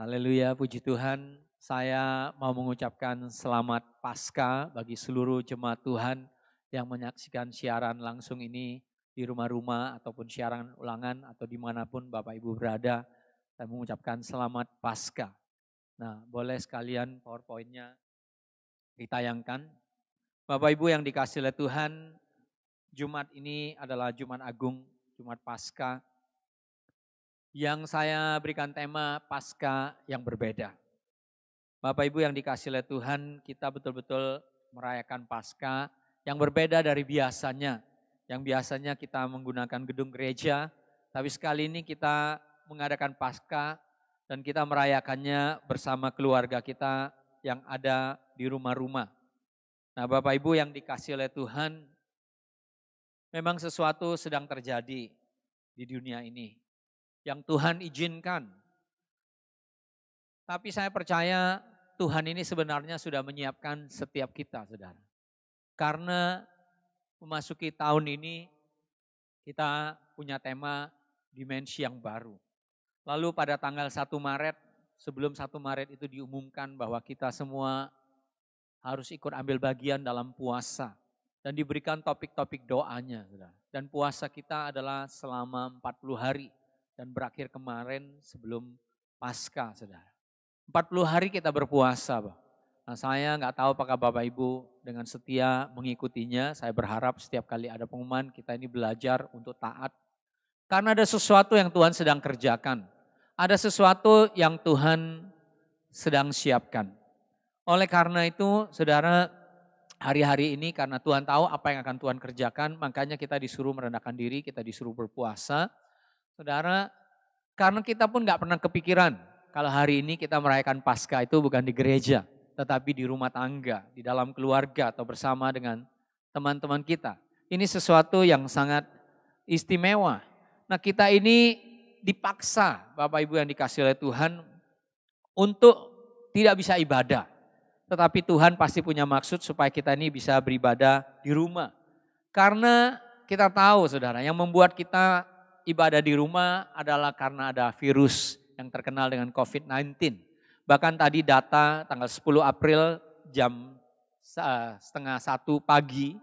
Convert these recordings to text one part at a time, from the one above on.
Haleluya, puji Tuhan. Saya mau mengucapkan selamat Paskah bagi seluruh jemaat Tuhan yang menyaksikan siaran langsung ini di rumah-rumah ataupun siaran ulangan atau dimanapun Bapak Ibu berada. Saya mengucapkan selamat Paskah. Nah, boleh sekalian PowerPoint-nya ditayangkan. Bapak Ibu yang dikasih oleh Tuhan, Jumat ini adalah Jumat Agung, Jumat Paskah. Yang saya berikan tema Paskah yang berbeda. Bapak Ibu yang dikasih oleh Tuhan, kita betul-betul merayakan Paskah yang berbeda dari biasanya. Yang biasanya kita menggunakan gedung gereja, tapi sekali ini kita mengadakan Paskah dan kita merayakannya bersama keluarga kita yang ada di rumah-rumah. Nah, Bapak Ibu yang dikasih oleh Tuhan, memang sesuatu sedang terjadi di dunia ini yang Tuhan izinkan. Tapi saya percaya Tuhan ini sebenarnya sudah menyiapkan setiap kita, saudara. Karena memasuki tahun ini kita punya tema dimensi yang baru. Lalu pada tanggal 1 Maret, sebelum 1 Maret itu diumumkan bahwa kita semua harus ikut ambil bagian dalam puasa. Dan diberikan topik-topik doanya, saudara. Dan puasa kita adalah selama 40 hari. Dan berakhir kemarin sebelum Paskah, saudara. 40 hari kita berpuasa, Pak. Nah, saya nggak tahu apakah Bapak Ibu dengan setia mengikutinya. Saya berharap setiap kali ada pengumuman kita ini belajar untuk taat. Karena ada sesuatu yang Tuhan sedang kerjakan. Ada sesuatu yang Tuhan sedang siapkan. Oleh karena itu, saudara, hari-hari ini karena Tuhan tahu apa yang akan Tuhan kerjakan, makanya kita disuruh merendahkan diri, kita disuruh berpuasa. Saudara, karena kita pun gak pernah kepikiran kalau hari ini kita merayakan Paskah itu bukan di gereja, tetapi di rumah tangga, di dalam keluarga atau bersama dengan teman-teman kita. Ini sesuatu yang sangat istimewa. Nah, kita ini dipaksa, Bapak Ibu yang dikasih oleh Tuhan, untuk tidak bisa ibadah. Tetapi Tuhan pasti punya maksud supaya kita ini bisa beribadah di rumah. Karena kita tahu, saudara, yang membuat kita ibadah di rumah adalah karena ada virus yang terkenal dengan COVID-19. Bahkan tadi data tanggal 10 April jam 12:30 pagi,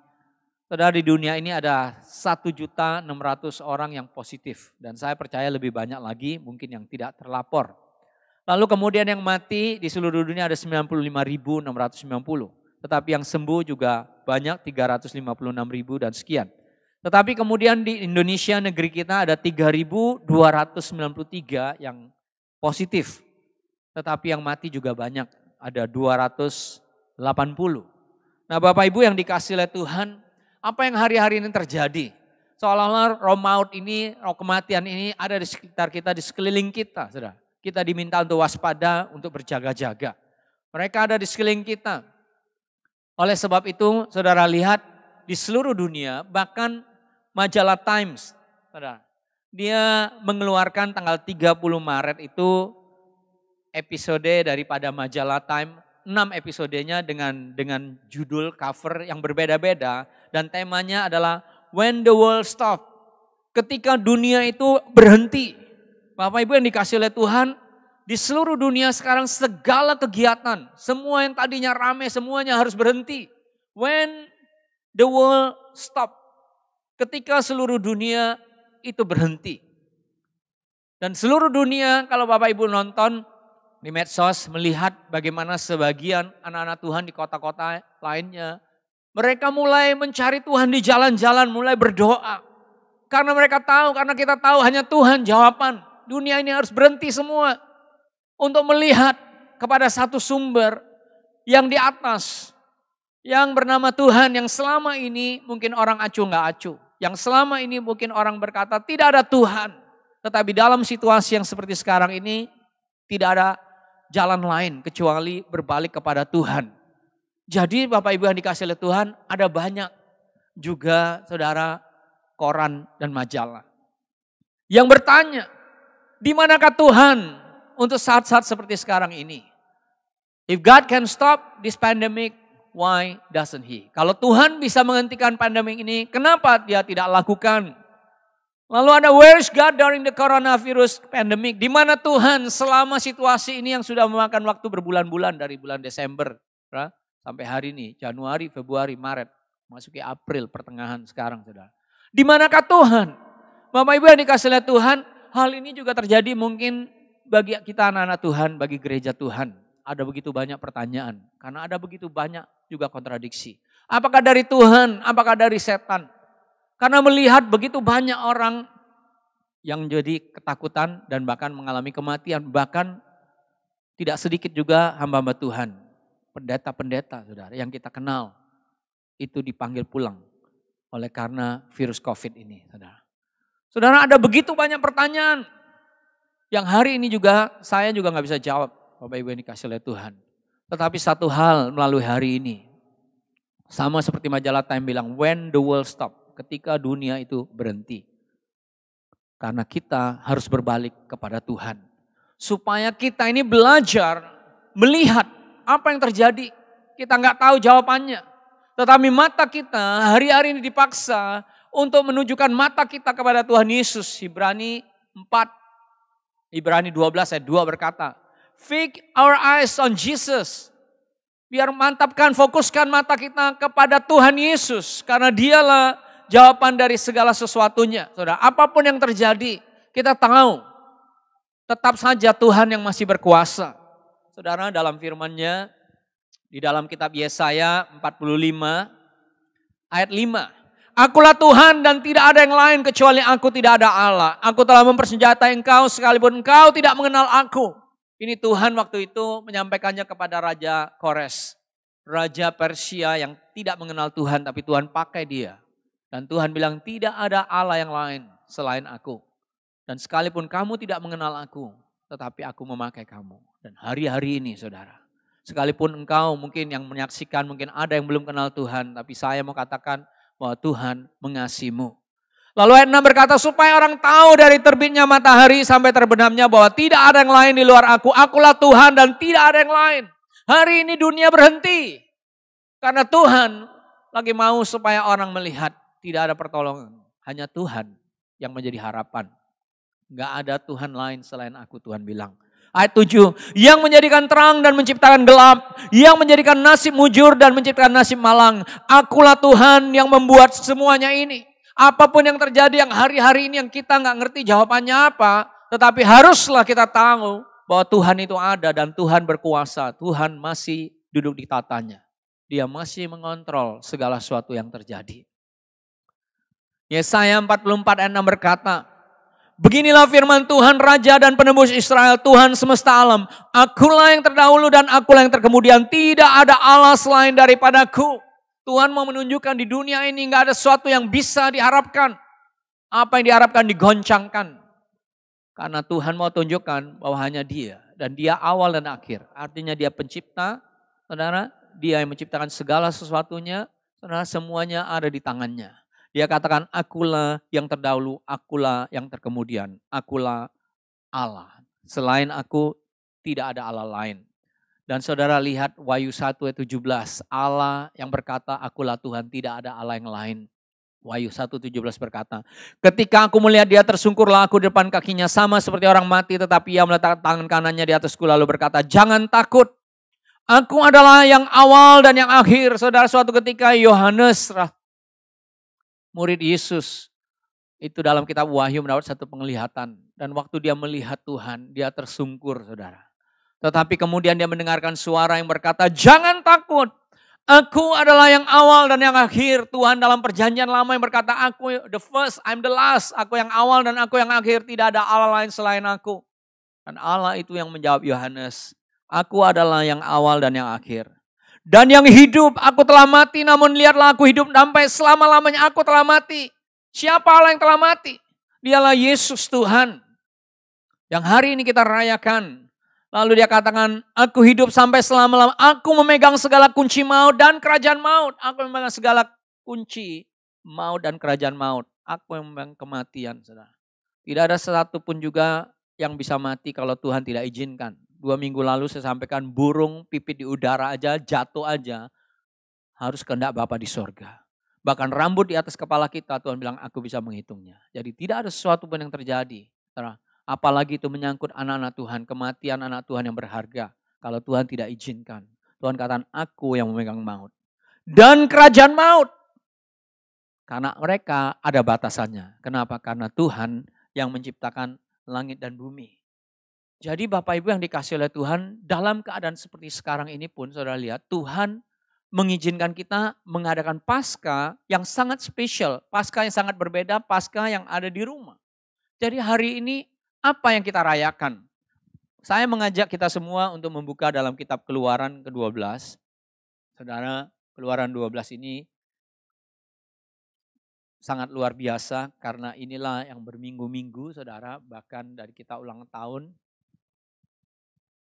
saudara, di dunia ini ada 1.600.000 orang yang positif. Dan saya percaya lebih banyak lagi mungkin yang tidak terlapor. Lalu kemudian yang mati di seluruh dunia ada 95.690. Tetapi yang sembuh juga banyak 356.000 dan sekian. Tetapi kemudian di Indonesia negeri kita ada 3.293 yang positif. Tetapi yang mati juga banyak, ada 280. Nah, Bapak Ibu yang dikasih oleh Tuhan, apa yang hari-hari ini terjadi? Seolah-olah roh maut ini, roh kematian ini ada di sekitar kita, di sekeliling kita, saudara. Kita diminta untuk waspada, untuk berjaga-jaga. Mereka ada di sekeliling kita. Oleh sebab itu, saudara lihat di seluruh dunia, bahkan majalah Times, saudara, dia mengeluarkan tanggal 30 Maret itu episode daripada majalah Time, 6 episodenya dengan judul cover yang berbeda-beda dan temanya adalah When the World Stop. Ketika dunia itu berhenti. Bapak Ibu yang dikasih oleh Tuhan, di seluruh dunia sekarang segala kegiatan, semua yang tadinya ramai semuanya harus berhenti. When the world stop. Ketika seluruh dunia itu berhenti. Dan seluruh dunia kalau Bapak Ibu nonton di medsos melihat bagaimana sebagian anak-anak Tuhan di kota-kota lainnya. Mereka mulai mencari Tuhan di jalan-jalan, mulai berdoa. Karena mereka tahu, karena kita tahu hanya Tuhan jawaban. Dunia ini harus berhenti semua. Untuk melihat kepada satu sumber yang di atas. Yang bernama Tuhan yang selama ini mungkin orang acuh gak acuh. Yang selama ini mungkin orang berkata tidak ada Tuhan. Tetapi dalam situasi yang seperti sekarang ini tidak ada jalan lain kecuali berbalik kepada Tuhan. Jadi Bapak Ibu yang dikasih oleh Tuhan ada banyak juga saudara koran dan majalah. Yang bertanya, di manakah Tuhan untuk saat-saat seperti sekarang ini? If God can stop this pandemic, why doesn't He? Kalau Tuhan bisa menghentikan pandemi ini, kenapa Dia tidak lakukan? Lalu ada where is God during the coronavirus pandemic? Di mana Tuhan selama situasi ini yang sudah memakan waktu berbulan-bulan dari bulan Desember sampai hari ini, Januari, Februari, Maret, masuki April pertengahan sekarang, saudara. Di manakah Tuhan? Bapak Ibu yang dikasih oleh Tuhan, hal ini juga terjadi mungkin bagi kita anak-anak Tuhan, bagi gereja Tuhan. Ada begitu banyak pertanyaan, karena ada begitu banyak juga kontradiksi. Apakah dari Tuhan, apakah dari setan? Karena melihat begitu banyak orang yang jadi ketakutan dan bahkan mengalami kematian. Bahkan tidak sedikit juga hamba-hamba Tuhan, pendeta-pendeta saudara yang kita kenal. Itu dipanggil pulang oleh karena virus COVID ini saudara. Saudara ada begitu banyak pertanyaan yang hari ini juga saya juga gak bisa jawab Bapak Ibu yang dikasih oleh Tuhan. Tetapi satu hal melalui hari ini, sama seperti majalah Time bilang, when the world stop. Ketika dunia itu berhenti. Karena kita harus berbalik kepada Tuhan. Supaya kita ini belajar melihat apa yang terjadi. Kita nggak tahu jawabannya. Tetapi mata kita hari-hari ini dipaksa untuk menunjukkan mata kita kepada Tuhan Yesus. Ibrani 4, Ibrani 12 ayat 2 berkata, fix our eyes on Jesus. Biar mantapkan, fokuskan mata kita kepada Tuhan Yesus. Karena dialah jawaban dari segala sesuatunya. Saudara, apapun yang terjadi, kita tahu tetap saja Tuhan yang masih berkuasa. Saudara, dalam firman-Nya di dalam kitab Yesaya 45 ayat 5. Akulah Tuhan dan tidak ada yang lain kecuali aku, tidak ada Allah. Aku telah mempersenjatai engkau sekalipun engkau tidak mengenal aku. Ini Tuhan waktu itu menyampaikannya kepada Raja Kores. Raja Persia yang tidak mengenal Tuhan tapi Tuhan pakai dia. Dan Tuhan bilang tidak ada Allah yang lain selain aku. Dan sekalipun kamu tidak mengenal aku, tetapi aku memakai kamu. Dan hari-hari ini saudara, sekalipun engkau mungkin yang menyaksikan, mungkin ada yang belum kenal Tuhan, tapi saya mau katakan bahwa Tuhan mengasihimu. Lalu ayat 6 berkata, supaya orang tahu dari terbitnya matahari sampai terbenamnya bahwa tidak ada yang lain di luar aku. Akulah Tuhan dan tidak ada yang lain. Hari ini dunia berhenti. Karena Tuhan lagi mau supaya orang melihat. Tidak ada pertolongan, hanya Tuhan yang menjadi harapan. Enggak ada Tuhan lain selain aku, Tuhan bilang. Ayat 7, yang menjadikan terang dan menciptakan gelap, yang menjadikan nasib mujur dan menciptakan nasib malang. Akulah Tuhan yang membuat semuanya ini. Apapun yang terjadi yang hari-hari ini yang kita enggak ngerti jawabannya apa, tetapi haruslah kita tahu bahwa Tuhan itu ada dan Tuhan berkuasa. Tuhan masih duduk di tatanya. Dia masih mengontrol segala sesuatu yang terjadi. Yesaya 44 ayat 6 berkata, beginilah firman Tuhan Raja dan penebus Israel, Tuhan semesta alam. Akulah yang terdahulu dan akulah yang terkemudian. Tidak ada Allah selain daripadaku. Tuhan mau menunjukkan di dunia ini gak ada sesuatu yang bisa diharapkan. Apa yang diharapkan digoncangkan. Karena Tuhan mau tunjukkan bahwa hanya Dia. Dan Dia awal dan akhir. Artinya Dia pencipta, saudara. Dia yang menciptakan segala sesuatunya. Saudara, semuanya ada di tangannya. Dia katakan, akulah yang terdahulu, akulah yang terkemudian, akulah Allah. Selain aku, tidak ada Allah lain. Dan saudara lihat Wahyu 1 ayat 17, Allah yang berkata, akulah Tuhan, tidak ada Allah yang lain. Wahyu 1:17 berkata, ketika aku melihat dia tersungkurlah aku di depan kakinya, sama seperti orang mati, tetapi ia meletakkan tangan kanannya di atasku lalu berkata, jangan takut, aku adalah yang awal dan yang akhir. Saudara, suatu ketika Yohanes, murid Yesus, itu dalam kitab Wahyu mendapat satu penglihatan. Dan waktu dia melihat Tuhan, dia tersungkur saudara. Tetapi kemudian dia mendengarkan suara yang berkata, jangan takut. Aku adalah yang awal dan yang akhir. Tuhan dalam perjanjian lama yang berkata, aku the first, I'm the last. Aku yang awal dan aku yang akhir. Tidak ada Allah lain selain aku. Dan Allah itu yang menjawab Yohanes, aku adalah yang awal dan yang akhir. Dan yang hidup, aku telah mati, namun lihatlah aku hidup sampai selama-lamanya aku telah mati. Siapa Allah yang telah mati? Dialah Yesus Tuhan. Yang hari ini kita rayakan. Lalu dia katakan, aku hidup sampai selama-lamanya. Aku memegang segala kunci maut dan kerajaan maut. Aku memegang segala kunci maut dan kerajaan maut. Aku yang memegang kematian. Saudara. Tidak ada satu pun juga yang bisa mati kalau Tuhan tidak izinkan. 2 minggu lalu saya sampaikan burung pipit di udara aja, jatuh aja. Harus kehendak Bapa di sorga. Bahkan rambut di atas kepala kita, Tuhan bilang, aku bisa menghitungnya. Jadi tidak ada sesuatu pun yang terjadi. Apalagi itu menyangkut anak-anak Tuhan, kematian anak Tuhan yang berharga. Kalau Tuhan tidak izinkan. Tuhan katakan, aku yang memegang maut. Dan kerajaan maut. Karena mereka ada batasannya. Kenapa? Karena Tuhan yang menciptakan langit dan bumi. Jadi Bapak Ibu yang dikasih oleh Tuhan, dalam keadaan seperti sekarang ini pun, saudara lihat, Tuhan mengizinkan kita mengadakan Paskah yang sangat spesial. Paskah yang sangat berbeda, Paskah yang ada di rumah. Jadi hari ini apa yang kita rayakan? Saya mengajak kita semua untuk membuka dalam kitab Keluaran ke-12. Saudara, Keluaran 12 ini sangat luar biasa karena inilah yang berminggu-minggu, saudara, bahkan dari kita ulang tahun.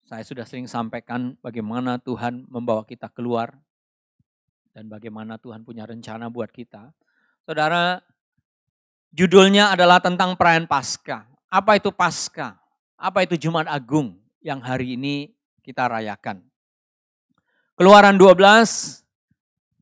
Saya sudah sering sampaikan bagaimana Tuhan membawa kita keluar dan bagaimana Tuhan punya rencana buat kita. Saudara, judulnya adalah tentang perayaan Paskah. Apa itu Paskah? Apa itu Jumat Agung yang hari ini kita rayakan? Keluaran 12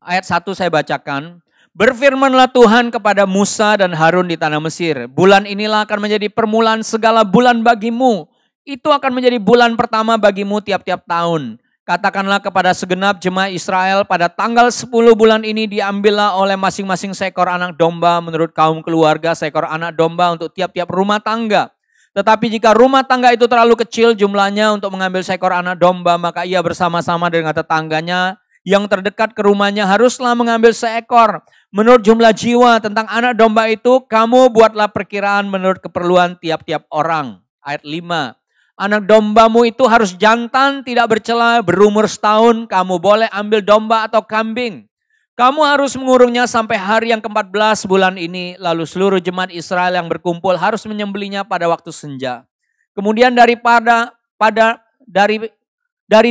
ayat 1 saya bacakan. Berfirmanlah Tuhan kepada Musa dan Harun di tanah Mesir. Bulan inilah akan menjadi permulaan segala bulan bagimu. Itu akan menjadi bulan pertama bagimu tiap-tiap tahun. Katakanlah kepada segenap jemaah Israel, pada tanggal 10 bulan ini diambillah oleh masing-masing seekor anak domba menurut kaum keluarga, seekor anak domba untuk tiap-tiap rumah tangga. Tetapi jika rumah tangga itu terlalu kecil jumlahnya untuk mengambil seekor anak domba, maka ia bersama-sama dengan tetangganya yang terdekat ke rumahnya haruslah mengambil seekor. Menurut jumlah jiwa tentang anak domba itu, kamu buatlah perkiraan menurut keperluan tiap-tiap orang. Ayat 5. Anak dombamu itu harus jantan, tidak bercela, berumur setahun. Kamu boleh ambil domba atau kambing. Kamu harus mengurungnya sampai hari yang ke-14 bulan ini. Lalu seluruh jemaat Israel yang berkumpul harus menyembelihnya pada waktu senja. Kemudian dari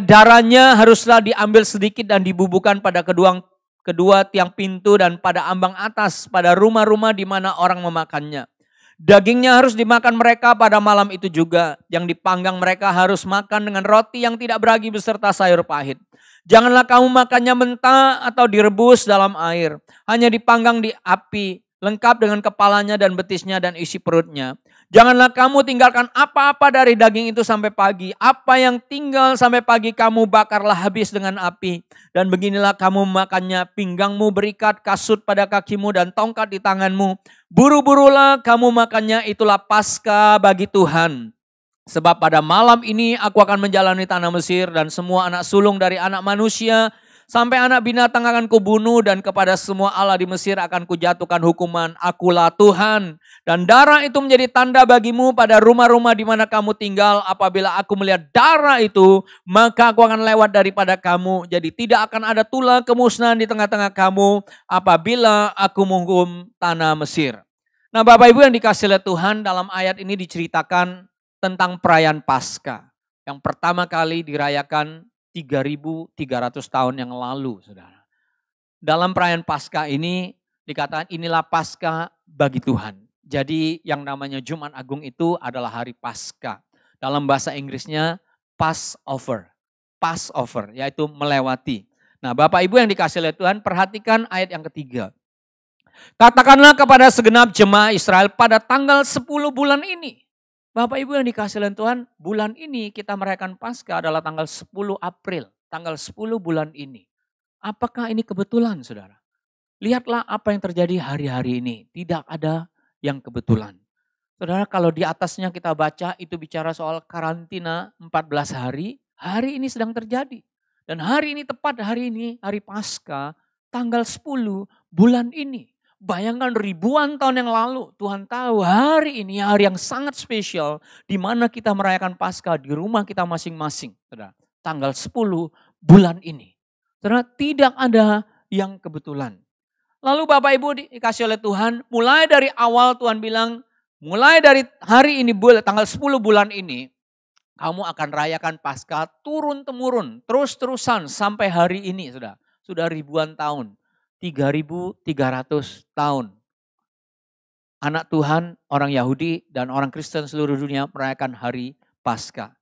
darahnya haruslah diambil sedikit dan dibubuhkan pada kedua tiang pintu dan pada ambang atas, pada rumah-rumah di mana orang memakannya. Dagingnya harus dimakan mereka pada malam itu juga. Yang dipanggang mereka harus makan dengan roti yang tidak beragi beserta sayur pahit. Janganlah kamu makannya mentah atau direbus dalam air. Hanya dipanggang di api, lengkap dengan kepalanya dan betisnya dan isi perutnya. Janganlah kamu tinggalkan apa-apa dari daging itu sampai pagi. Apa yang tinggal sampai pagi kamu bakarlah habis dengan api. Dan beginilah kamu makannya, pinggangmu berikat, kasut pada kakimu dan tongkat di tanganmu. Buru-burulah kamu makannya, itulah Paskah bagi Tuhan. Sebab pada malam ini aku akan menjalani tanah Mesir dan semua anak sulung dari anak manusia sampai anak binatang akan kubunuh dan kepada semua Allah di Mesir akan kujatuhkan hukuman. Akulah Tuhan. Dan darah itu menjadi tanda bagimu pada rumah-rumah di mana kamu tinggal. Apabila aku melihat darah itu, maka aku akan lewat daripada kamu. Jadi tidak akan ada tulah kemusnahan di tengah-tengah kamu apabila aku menghukum tanah Mesir. Nah Bapak Ibu yang dikasih oleh Tuhan, dalam ayat ini diceritakan tentang perayaan Paskah. Yang pertama kali dirayakan 3.300 tahun yang lalu, saudara. Dalam perayaan Paskah ini dikatakan inilah Paskah bagi Tuhan. Jadi yang namanya Jumat Agung itu adalah hari Paskah. Dalam bahasa Inggrisnya Passover. Passover, yaitu melewati. Nah Bapak Ibu yang dikasih oleh Tuhan, perhatikan ayat yang ketiga. Katakanlah kepada segenap jemaah Israel pada tanggal 10 bulan ini. Bapak Ibu yang dikasih oleh Tuhan, bulan ini kita merayakan Paskah adalah tanggal 10 April. Tanggal 10 bulan ini. Apakah ini kebetulan saudara? Lihatlah apa yang terjadi hari-hari ini. Tidak ada yang kebetulan. Saudara kalau di atasnya kita baca itu bicara soal karantina 14 hari. Hari ini sedang terjadi. Dan hari ini tepat hari ini, hari Paskah, tanggal 10 bulan ini. Bayangkan ribuan tahun yang lalu Tuhan tahu hari ini hari yang sangat spesial di mana kita merayakan Paskah di rumah kita masing-masing. Saudara, tanggal 10 bulan ini. Saudara, tidak ada yang kebetulan. Lalu Bapak Ibu dikasih oleh Tuhan, mulai dari awal Tuhan bilang, mulai dari hari ini tanggal 10 bulan ini, kamu akan rayakan Paskah turun-temurun, terus-terusan sampai hari ini sudah ribuan tahun. 3.300 tahun. Anak Tuhan, orang Yahudi dan orang Kristen seluruh dunia merayakan hari Paskah.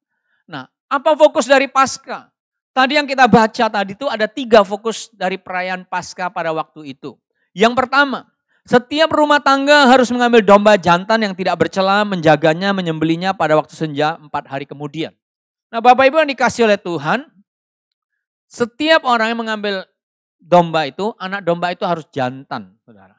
Nah, apa fokus dari Paskah? Tadi yang kita baca tadi itu ada 3 fokus dari perayaan Paskah pada waktu itu. Yang pertama, setiap rumah tangga harus mengambil domba jantan yang tidak bercela, menjaganya, menyembelinya pada waktu senja 4 hari kemudian. Nah Bapak Ibu yang dikasih oleh Tuhan, setiap orang yang mengambil domba itu, anak domba itu harus jantan, saudara.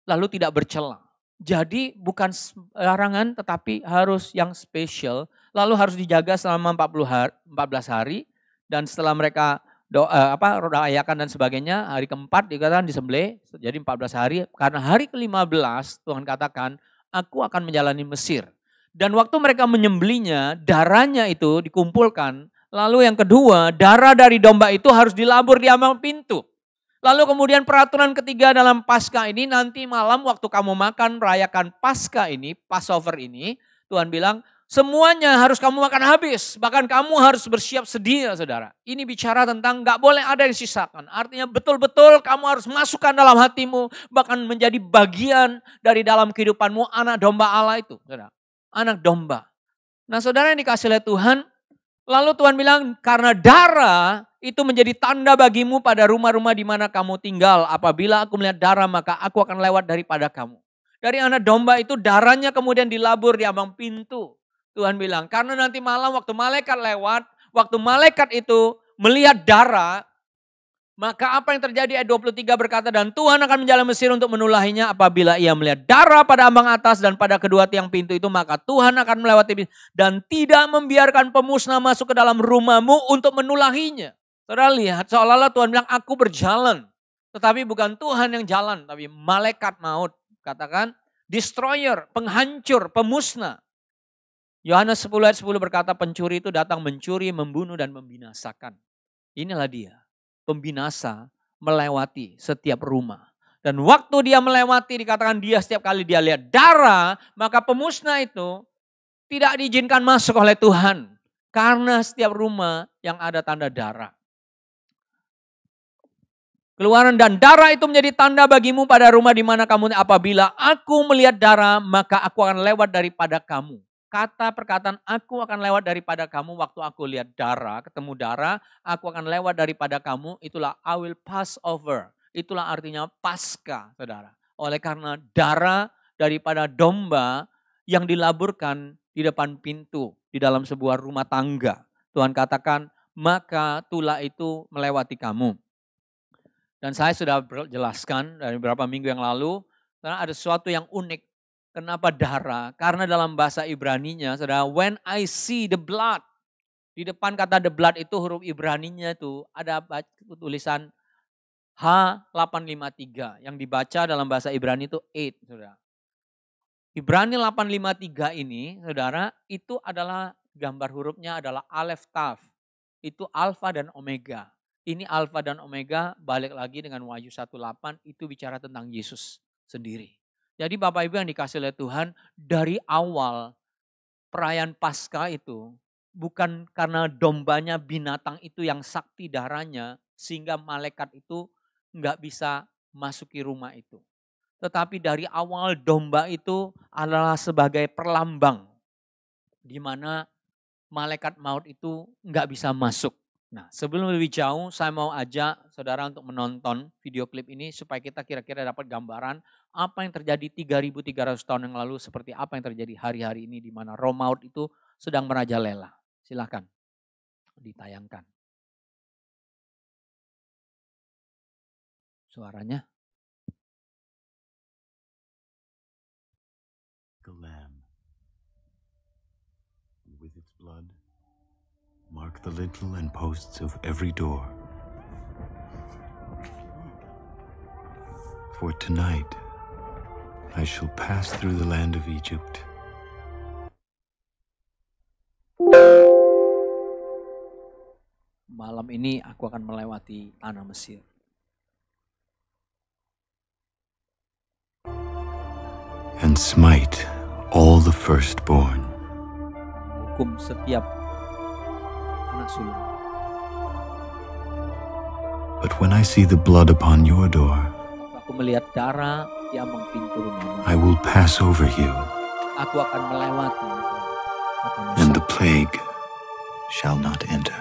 Lalu tidak bercela. Jadi bukan sembarangan tetapi harus yang spesial. Lalu harus dijaga selama 14 hari. Dan setelah mereka rayakan dan sebagainya, hari keempat dikatakan disembelih. Jadi 14 hari. Karena hari ke-15 Tuhan katakan, aku akan menjalani Mesir. Dan waktu mereka menyembelinya, darahnya itu dikumpulkan. Lalu yang kedua, darah dari domba itu harus dilabur di ambang pintu. Lalu kemudian peraturan ketiga dalam Paskah ini, nanti malam waktu kamu makan merayakan Paskah ini, Passover ini, Tuhan bilang semuanya harus kamu makan habis. Bahkan kamu harus bersiap sedia, saudara. Ini bicara tentang gak boleh ada yang sisakan. Artinya betul-betul kamu harus masukkan dalam hatimu, bahkan menjadi bagian dari dalam kehidupanmu anak domba Allah itu, saudara. Anak domba. Nah saudara yang dikasih oleh Tuhan, lalu Tuhan bilang karena darah itu menjadi tanda bagimu pada rumah-rumah di mana kamu tinggal. Apabila aku melihat darah maka aku akan lewat daripada kamu. Dari anak domba itu darahnya kemudian dilabur di ambang pintu. Tuhan bilang karena nanti malam waktu malaikat lewat, waktu malaikat itu melihat darah, maka apa yang terjadi ayat 23 berkata dan Tuhan akan menjalan Mesir untuk menulahinya apabila ia melihat darah pada ambang atas dan pada kedua tiang pintu itu maka Tuhan akan melewati dan tidak membiarkan pemusnah masuk ke dalam rumahmu untuk menulahinya. Saudara lihat seolah-olah Tuhan bilang aku berjalan. Tetapi bukan Tuhan yang jalan tapi malaikat maut. Katakan destroyer, penghancur, pemusnah. Yohanes 10 ayat 10 berkata pencuri itu datang mencuri, membunuh dan membinasakan. Inilah dia. Pembinasa melewati setiap rumah. Dan waktu dia melewati dikatakan dia setiap kali dia lihat darah, maka pemusnah itu tidak diizinkan masuk oleh Tuhan. Karena setiap rumah yang ada tanda darah. Keluaran dan darah itu menjadi tanda bagimu pada rumah di mana kamu apabila aku melihat darah maka aku akan lewat daripada kamu. Kata perkataan aku akan lewat daripada kamu waktu aku lihat darah, ketemu darah, aku akan lewat daripada kamu, itulah I will pass over. Itulah artinya Paskah, saudara. Oleh karena darah daripada domba yang dilaburkan di depan pintu, di dalam sebuah rumah tangga. Tuhan katakan, maka tulah itu melewati kamu. Dan saya sudah jelaskan dari beberapa minggu yang lalu, karena ada sesuatu yang unik. Kenapa darah? Karena dalam bahasa Ibraninya, saudara, when I see the blood. Di depan kata the blood itu huruf Ibraninya itu ada tulisan H853. Yang dibaca dalam bahasa Ibrani itu 8, saudara. Ibrani 853 ini, saudara, itu adalah gambar hurufnya adalah Aleph Tav. Itu alfa dan omega. Ini alfa dan omega balik lagi dengan Wahyu 1:8 itu bicara tentang Yesus sendiri. Jadi Bapak Ibu yang dikasih oleh Tuhan, dari awal perayaan Paskah itu bukan karena dombanya binatang itu yang sakti darahnya sehingga malaikat itu nggak bisa masuki rumah itu. Tetapi dari awal domba itu adalah sebagai perlambang di mana malaikat maut itu nggak bisa masuk. Nah sebelum lebih jauh saya mau ajak saudara untuk menonton video klip ini supaya kita kira-kira dapat gambaran apa yang terjadi 3.300 tahun yang lalu seperti apa yang terjadi hari-hari ini di mana roh maut itu sedang merajalela. Silakan ditayangkan. Suaranya. The Lamb, and with its blood, mark the lintel and posts of every door. For tonight, I shall pass through the land of Egypt. Malam ini aku akan melewati tanah Mesir. And smite all the firstborn. Hukum setiap anak sulung. But when I see the blood upon your door, Aku melihat darah di ambang pintu rumahmu. I will pass over you, Aku akan melewati. and the plague shall not enter.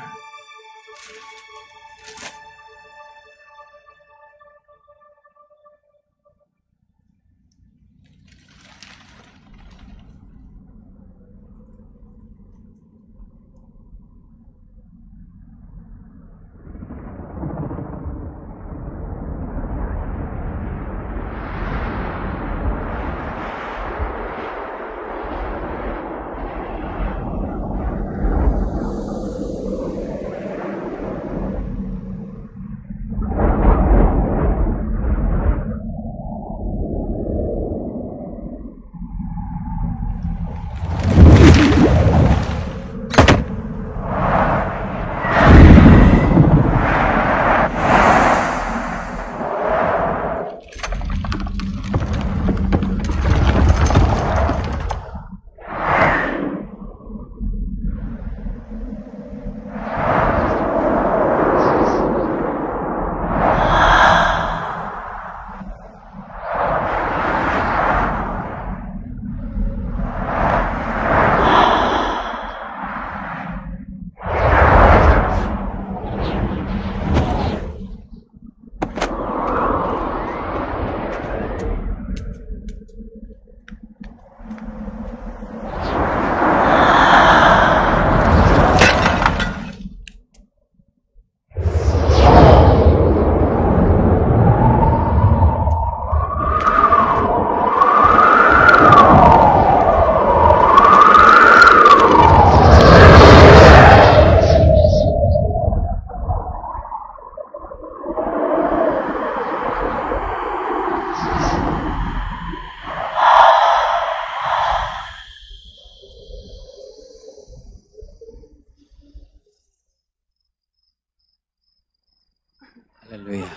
Haleluya.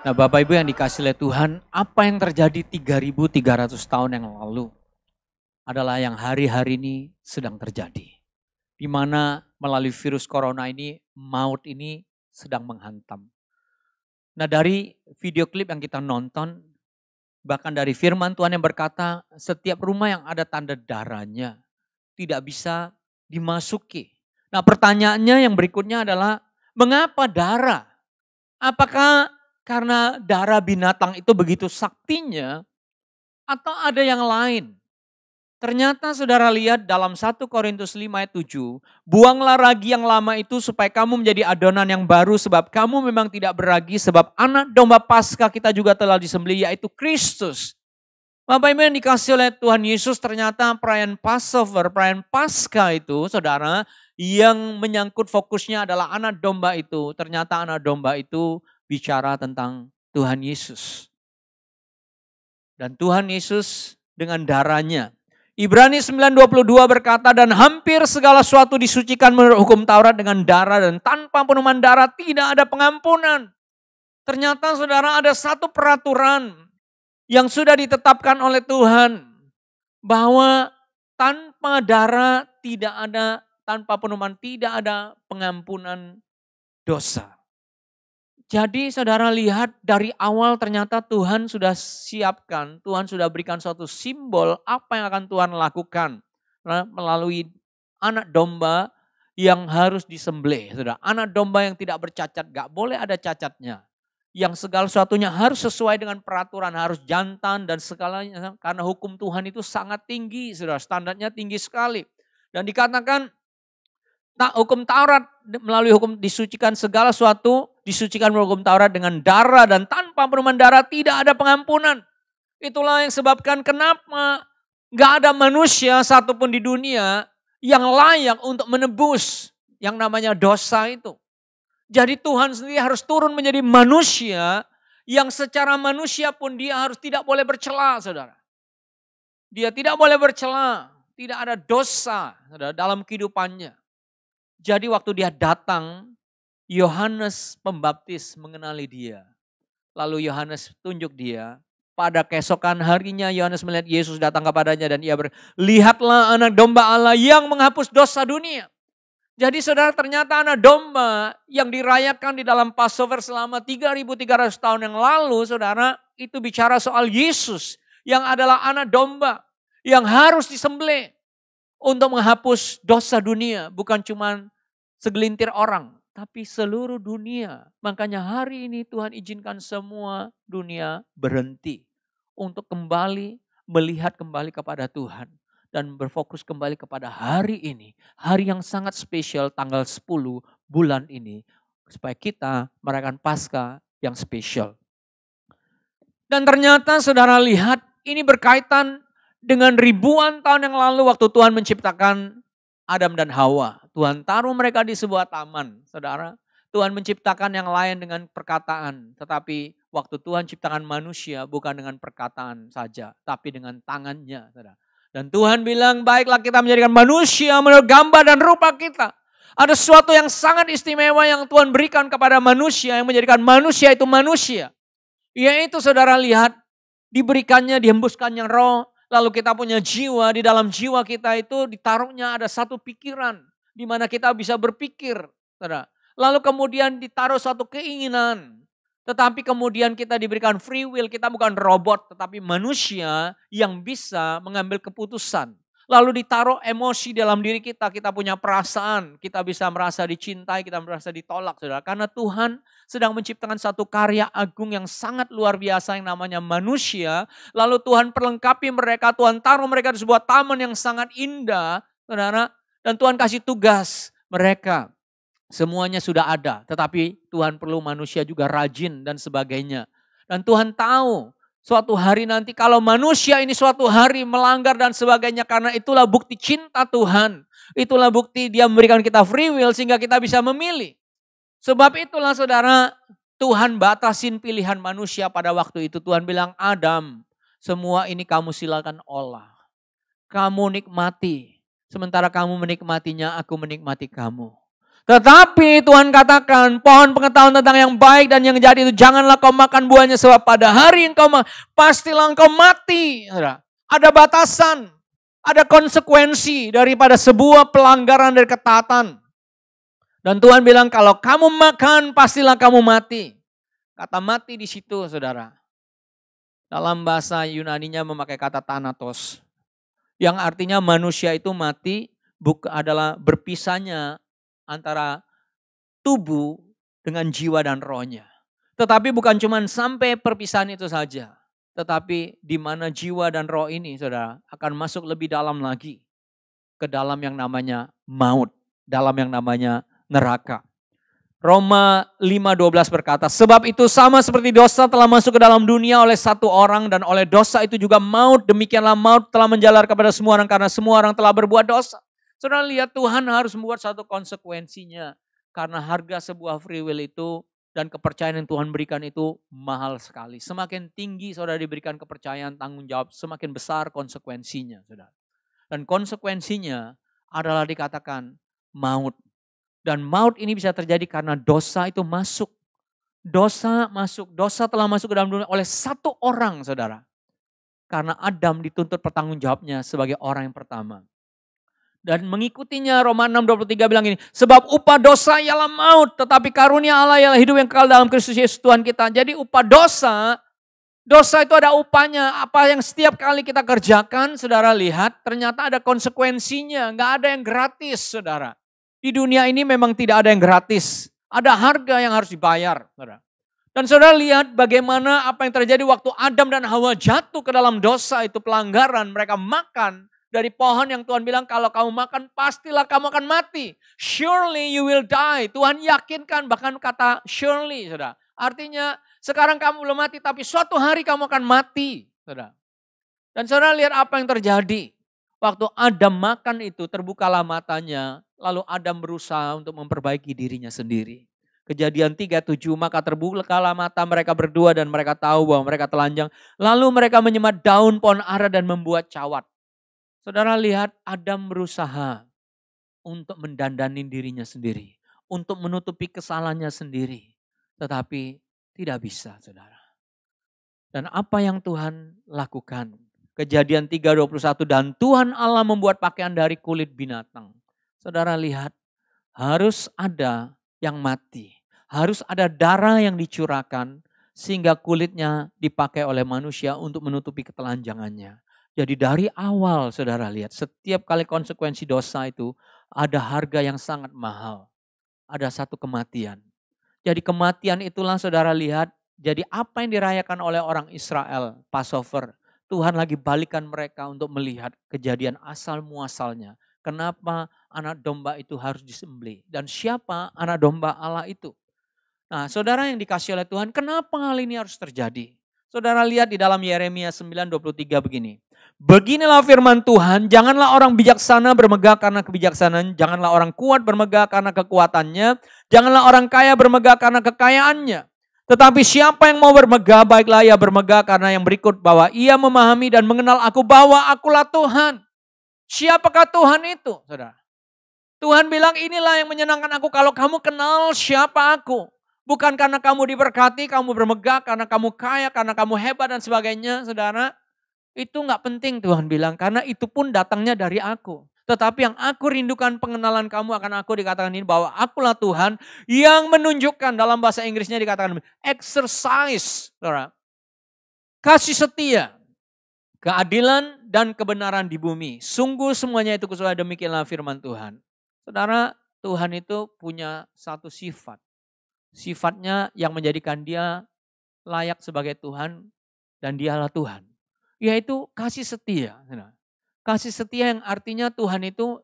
Nah Bapak Ibu yang dikasih oleh Tuhan, apa yang terjadi 3.300 tahun yang lalu adalah yang hari-hari ini sedang terjadi. Di mana melalui virus corona ini, maut ini sedang menghantam. Nah dari video klip yang kita nonton, bahkan dari firman Tuhan yang berkata, setiap rumah yang ada tanda darahnya tidak bisa dimasuki. Nah pertanyaannya yang berikutnya adalah, mengapa darah? Apakah karena darah binatang itu begitu saktinya atau ada yang lain? Ternyata saudara lihat dalam 1 Korintus 5 ayat 7, buanglah ragi yang lama itu supaya kamu menjadi adonan yang baru sebab kamu memang tidak beragi sebab anak domba Paskah kita juga telah disembelih yaitu Kristus. Bapak Ibu yang dikasih oleh Tuhan Yesus, ternyata perayaan Passover, perayaan Paskah itu saudara yang menyangkut fokusnya adalah anak domba itu. Ternyata anak domba itu bicara tentang Tuhan Yesus. Dan Tuhan Yesus dengan darahnya. Ibrani 9:22 berkata, dan hampir segala sesuatu disucikan menurut hukum Taurat dengan darah dan tanpa penuman darah tidak ada pengampunan. Ternyata saudara ada satu peraturan yang sudah ditetapkan oleh Tuhan. Bahwa tanpa darah tidak ada, tanpa penuman tidak ada pengampunan dosa. Jadi saudara lihat dari awal ternyata Tuhan sudah siapkan, Tuhan sudah berikan suatu simbol apa yang akan Tuhan lakukan. Melalui anak domba yang harus disembelih. Saudara. Anak domba yang tidak bercacat, gak boleh ada cacatnya. Yang segala sesuatunya harus sesuai dengan peraturan, harus jantan dan segalanya. Karena hukum Tuhan itu sangat tinggi, saudara. Standarnya tinggi sekali. Dan dikatakan hukum Taurat melalui hukum disucikan segala sesuatu, disucikan melalui hukum Taurat dengan darah dan tanpa penuman darah tidak ada pengampunan. Itulah yang sebabkan kenapa gak ada manusia satupun di dunia yang layak untuk menebus yang namanya dosa itu. Jadi Tuhan sendiri harus turun menjadi manusia yang secara manusia pun dia harus tidak boleh bercela, saudara. Dia tidak boleh bercela, tidak ada dosa saudara, dalam kehidupannya. Jadi waktu dia datang, Yohanes Pembaptis mengenali dia. Lalu Yohanes tunjuk dia. Pada keesokan harinya Yohanes melihat Yesus datang kepadanya dan ia lihatlah anak domba Allah yang menghapus dosa dunia. Jadi saudara ternyata anak domba yang dirayakan di dalam Passover selama 3.300 tahun yang lalu saudara itu bicara soal Yesus yang adalah anak domba yang harus disembelih untuk menghapus dosa dunia. Bukan cuma segelintir orang tapi seluruh dunia. Makanya hari ini Tuhan izinkan semua dunia berhenti untuk kembali melihat kembali kepada Tuhan. Dan berfokus kembali kepada hari ini. Hari yang sangat spesial tanggal 10 bulan ini. Supaya kita merayakan Paskah yang spesial. Dan ternyata saudara lihat ini berkaitan dengan ribuan tahun yang lalu waktu Tuhan menciptakan Adam dan Hawa. Tuhan taruh mereka di sebuah taman, saudara. Tuhan menciptakan yang lain dengan perkataan. Tetapi waktu Tuhan ciptakan manusia bukan dengan perkataan saja. Tapi dengan tangannya, saudara. Dan Tuhan bilang, baiklah kita menjadikan manusia menurut gambar dan rupa kita. Ada sesuatu yang sangat istimewa yang Tuhan berikan kepada manusia, yang menjadikan manusia itu manusia. Yaitu saudara lihat, diberikannya, dihembuskannya roh, lalu kita punya jiwa, di dalam jiwa kita itu ditaruhnya ada satu pikiran, di mana kita bisa berpikir. Saudara. Lalu kemudian ditaruh suatu keinginan. Tetapi kemudian kita diberikan free will, kita bukan robot tetapi manusia yang bisa mengambil keputusan. Lalu ditaruh emosi dalam diri kita punya perasaan, kita bisa merasa dicintai, kita merasa ditolak saudara. Karena Tuhan sedang menciptakan satu karya agung yang sangat luar biasa yang namanya manusia. Lalu Tuhan perlengkapi mereka, Tuhan taruh mereka di sebuah taman yang sangat indah saudara. Dan Tuhan kasih tugas mereka. Semuanya sudah ada, tetapi Tuhan perlu manusia juga rajin dan sebagainya. Dan Tuhan tahu suatu hari nanti kalau manusia ini suatu hari melanggar dan sebagainya, karena itulah bukti cinta Tuhan. Itulah bukti dia memberikan kita free will sehingga kita bisa memilih. Sebab itulah saudara, Tuhan batasin pilihan manusia pada waktu itu. Tuhan bilang, Adam, semua ini kamu silakan olah. Kamu nikmati, sementara kamu menikmatinya, aku menikmati kamu. Tetapi Tuhan katakan pohon pengetahuan tentang yang baik dan yang jahat itu janganlah kau makan buahnya sebab pada hari engkau pastilah engkau mati. Ada batasan, ada konsekuensi daripada sebuah pelanggaran dari ketaatan. Dan Tuhan bilang kalau kamu makan pastilah kamu mati. Kata mati di situ saudara. Dalam bahasa Yunaninya memakai kata thanatos. Yang artinya manusia itu mati adalah berpisahnya antara tubuh dengan jiwa dan rohnya. Tetapi bukan cuma sampai perpisahan itu saja. Tetapi di mana jiwa dan roh ini saudara akan masuk lebih dalam lagi. Ke dalam yang namanya maut. Dalam yang namanya neraka. Roma 5:12 berkata, sebab itu sama seperti dosa telah masuk ke dalam dunia oleh satu orang dan oleh dosa itu juga maut, demikianlah maut telah menjalar kepada semua orang karena semua orang telah berbuat dosa. Saudara lihat Tuhan harus membuat satu konsekuensinya karena harga sebuah free will itu dan kepercayaan yang Tuhan berikan itu mahal sekali. Semakin tinggi saudara diberikan kepercayaan, tanggung jawab, semakin besar konsekuensinya saudara. Dan konsekuensinya adalah dikatakan maut. Dan maut ini bisa terjadi karena dosa itu masuk. Dosa telah masuk ke dalam dunia oleh satu orang saudara. Karena Adam dituntut pertanggungjawabnya sebagai orang yang pertama. Dan mengikutinya Roma 6:23 bilang ini. Sebab upah dosa ialah maut, tetapi karunia Allah ialah hidup yang kekal dalam Kristus Yesus Tuhan kita. Jadi upah dosa itu ada upahnya. Apa yang setiap kali kita kerjakan, saudara lihat ternyata ada konsekuensinya. Gak ada yang gratis saudara. Di dunia ini memang tidak ada yang gratis. Ada harga yang harus dibayar. Dan saudara lihat bagaimana apa yang terjadi waktu Adam dan Hawa jatuh ke dalam dosa itu pelanggaran. Mereka makan dari pohon yang Tuhan bilang kalau kamu makan pastilah kamu akan mati. Surely you will die. Tuhan yakinkan bahkan kata surely saudara. Artinya sekarang kamu belum mati tapi suatu hari kamu akan mati. Saudara. Dan saudara lihat apa yang terjadi. Waktu Adam makan itu terbukalah matanya. Lalu Adam berusaha untuk memperbaiki dirinya sendiri. Kejadian 3:7 maka terbukalah mata mereka berdua dan mereka tahu bahwa mereka telanjang. Lalu mereka menyemat daun pohon ara dan membuat cawat. Saudara lihat Adam berusaha untuk mendandani dirinya sendiri. Untuk menutupi kesalahannya sendiri. Tetapi tidak bisa saudara. Dan apa yang Tuhan lakukan? Kejadian 3:21 dan Tuhan Allah membuat pakaian dari kulit binatang. Saudara lihat, harus ada yang mati. Harus ada darah yang dicurahkan sehingga kulitnya dipakai oleh manusia untuk menutupi ketelanjangannya. Jadi dari awal saudara lihat, setiap kali konsekuensi dosa itu ada harga yang sangat mahal. Ada satu kematian. Jadi kematian itulah saudara lihat, jadi apa yang dirayakan oleh orang Israel, Passover. Tuhan lagi balikan mereka untuk melihat kejadian asal muasalnya. Kenapa anak domba itu harus disembelih? Dan siapa anak domba Allah itu? Nah saudara yang dikasih oleh Tuhan, kenapa hal ini harus terjadi? Saudara lihat di dalam Yeremia 9:23 begini. Beginilah firman Tuhan, janganlah orang bijaksana bermegah karena kebijaksanaan, janganlah orang kuat bermegah karena kekuatannya, janganlah orang kaya bermegah karena kekayaannya. Tetapi siapa yang mau bermegah, baiklah ia bermegah karena yang berikut bahwa ia memahami dan mengenal aku bahwa akulah Tuhan. Siapakah Tuhan itu, saudara? Tuhan bilang inilah yang menyenangkan aku kalau kamu kenal siapa aku. Bukan karena kamu diberkati, kamu bermegah, karena kamu kaya, karena kamu hebat dan sebagainya, saudara. Itu gak penting Tuhan bilang, karena itu pun datangnya dari aku. Tetapi yang aku rindukan pengenalan kamu akan aku dikatakan ini bahwa akulah Tuhan yang menunjukkan dalam bahasa Inggrisnya dikatakan exercise, saudara. Kasih setia. Keadilan dan kebenaran di bumi. Sungguh semuanya itu kusudah demikianlah firman Tuhan. Saudara, Tuhan itu punya satu sifat. Sifatnya yang menjadikan dia layak sebagai Tuhan dan dialah Tuhan. Yaitu kasih setia. Kasih setia yang artinya Tuhan itu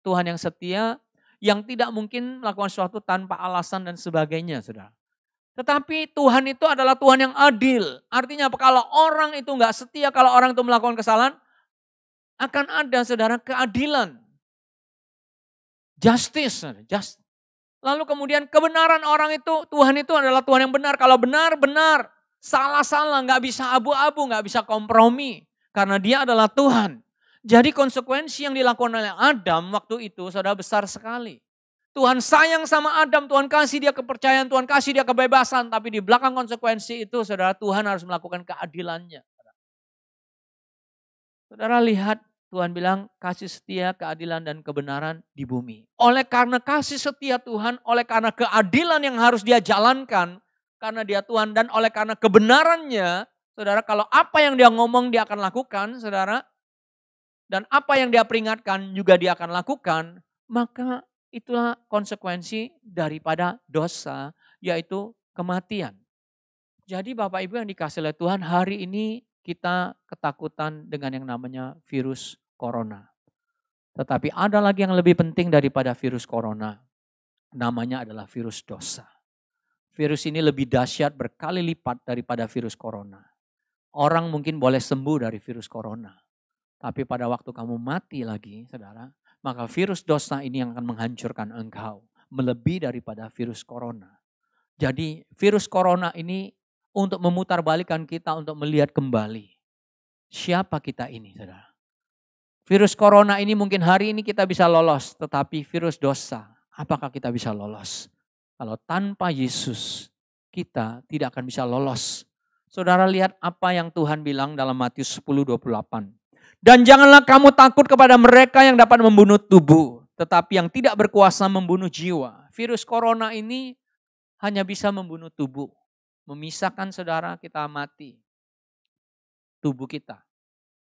Tuhan yang setia. Yang tidak mungkin melakukan sesuatu tanpa alasan dan sebagainya. Saudara. Tetapi Tuhan itu adalah Tuhan yang adil. Artinya apa? Kalau orang itu gak setia, kalau orang itu melakukan kesalahan, akan ada saudara keadilan. Justice. Lalu kemudian kebenaran orang itu, Tuhan itu adalah Tuhan yang benar. Kalau benar, benar. Salah, gak bisa abu-abu, gak bisa kompromi. Karena dia adalah Tuhan. Jadi konsekuensi yang dilakukan oleh Adam waktu itu saudara besar sekali. Tuhan sayang sama Adam, Tuhan kasih dia kepercayaan, Tuhan kasih dia kebebasan. Tapi di belakang konsekuensi itu, saudara, Tuhan harus melakukan keadilannya. Saudara lihat, Tuhan bilang kasih setia, keadilan dan kebenaran di bumi. Oleh karena kasih setia Tuhan, oleh karena keadilan yang harus dia jalankan, karena dia Tuhan, dan oleh karena kebenarannya, saudara, kalau apa yang dia ngomong dia akan lakukan, saudara, dan apa yang dia peringatkan juga dia akan lakukan, maka itulah konsekuensi daripada dosa, yaitu kematian. Jadi Bapak Ibu yang dikasih oleh Tuhan, hari ini kita ketakutan dengan yang namanya virus corona. Tetapi ada lagi yang lebih penting daripada virus corona. Namanya adalah virus dosa. Virus ini lebih dahsyat berkali lipat daripada virus corona. Orang mungkin boleh sembuh dari virus corona. Tapi pada waktu kamu mati lagi, saudara, maka virus dosa ini yang akan menghancurkan engkau. Melebihi daripada virus corona. Jadi virus corona ini untuk memutarbalikkan kita untuk melihat kembali. Siapa kita ini, saudara? Virus corona ini mungkin hari ini kita bisa lolos. Tetapi virus dosa, apakah kita bisa lolos? Kalau tanpa Yesus, kita tidak akan bisa lolos. Saudara lihat apa yang Tuhan bilang dalam Matius 10:28. Dan janganlah kamu takut kepada mereka yang dapat membunuh tubuh, tetapi yang tidak berkuasa membunuh jiwa. Virus corona ini hanya bisa membunuh tubuh. Memisahkan saudara kita mati. Tubuh kita.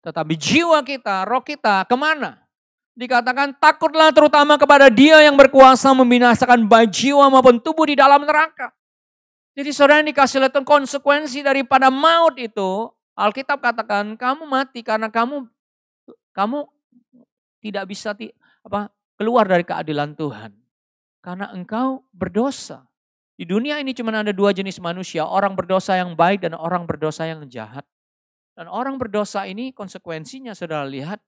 Tetapi jiwa kita, roh kita kemana? Dikatakan takutlah terutama kepada dia yang berkuasa membinasakan baik jiwa maupun tubuh di dalam neraka. Jadi saudara yang dikasih lihat konsekuensi daripada maut itu, Alkitab katakan kamu mati karena kamu tidak bisa keluar dari keadilan Tuhan. Karena engkau berdosa. Di dunia ini cuma ada dua jenis manusia, orang berdosa yang baik dan orang berdosa yang jahat. Dan orang berdosa ini konsekuensinya saudara lihat,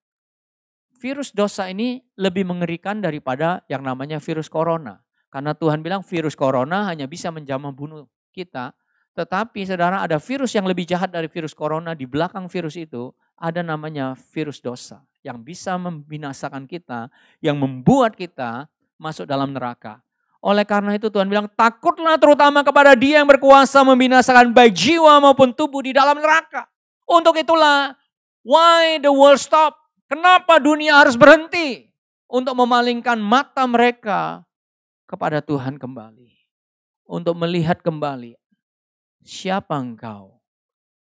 virus dosa ini lebih mengerikan daripada yang namanya virus corona. Karena Tuhan bilang virus corona hanya bisa menjamah bunuh kita. Tetapi saudara ada virus yang lebih jahat dari virus corona, di belakang virus itu ada namanya virus dosa. Yang bisa membinasakan kita, yang membuat kita masuk dalam neraka. Oleh karena itu Tuhan bilang takutlah terutama kepada dia yang berkuasa membinasakan baik jiwa maupun tubuh di dalam neraka. Untuk itulah why the world stop? Kenapa dunia harus berhenti? Untuk memalingkan mata mereka kepada Tuhan kembali. Untuk melihat kembali siapa engkau.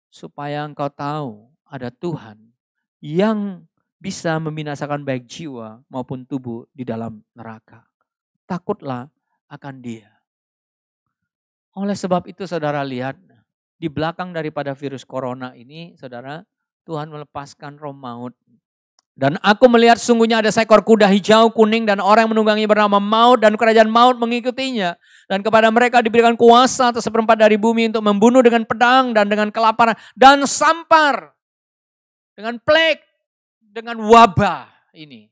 Supaya engkau tahu ada Tuhan yang bisa membinasakan baik jiwa maupun tubuh di dalam neraka. Takutlah akan dia. Oleh sebab itu saudara lihat, di belakang daripada virus corona ini saudara, Tuhan melepaskan roh maut. Dan aku melihat sungguhnya ada seekor kuda hijau, kuning dan orang yang menunggangi bernama Maut dan kerajaan maut mengikutinya. Dan kepada mereka diberikan kuasa atas seperempat dari bumi untuk membunuh dengan pedang dan dengan kelaparan dan sampar. Dengan plague, dengan wabah ini.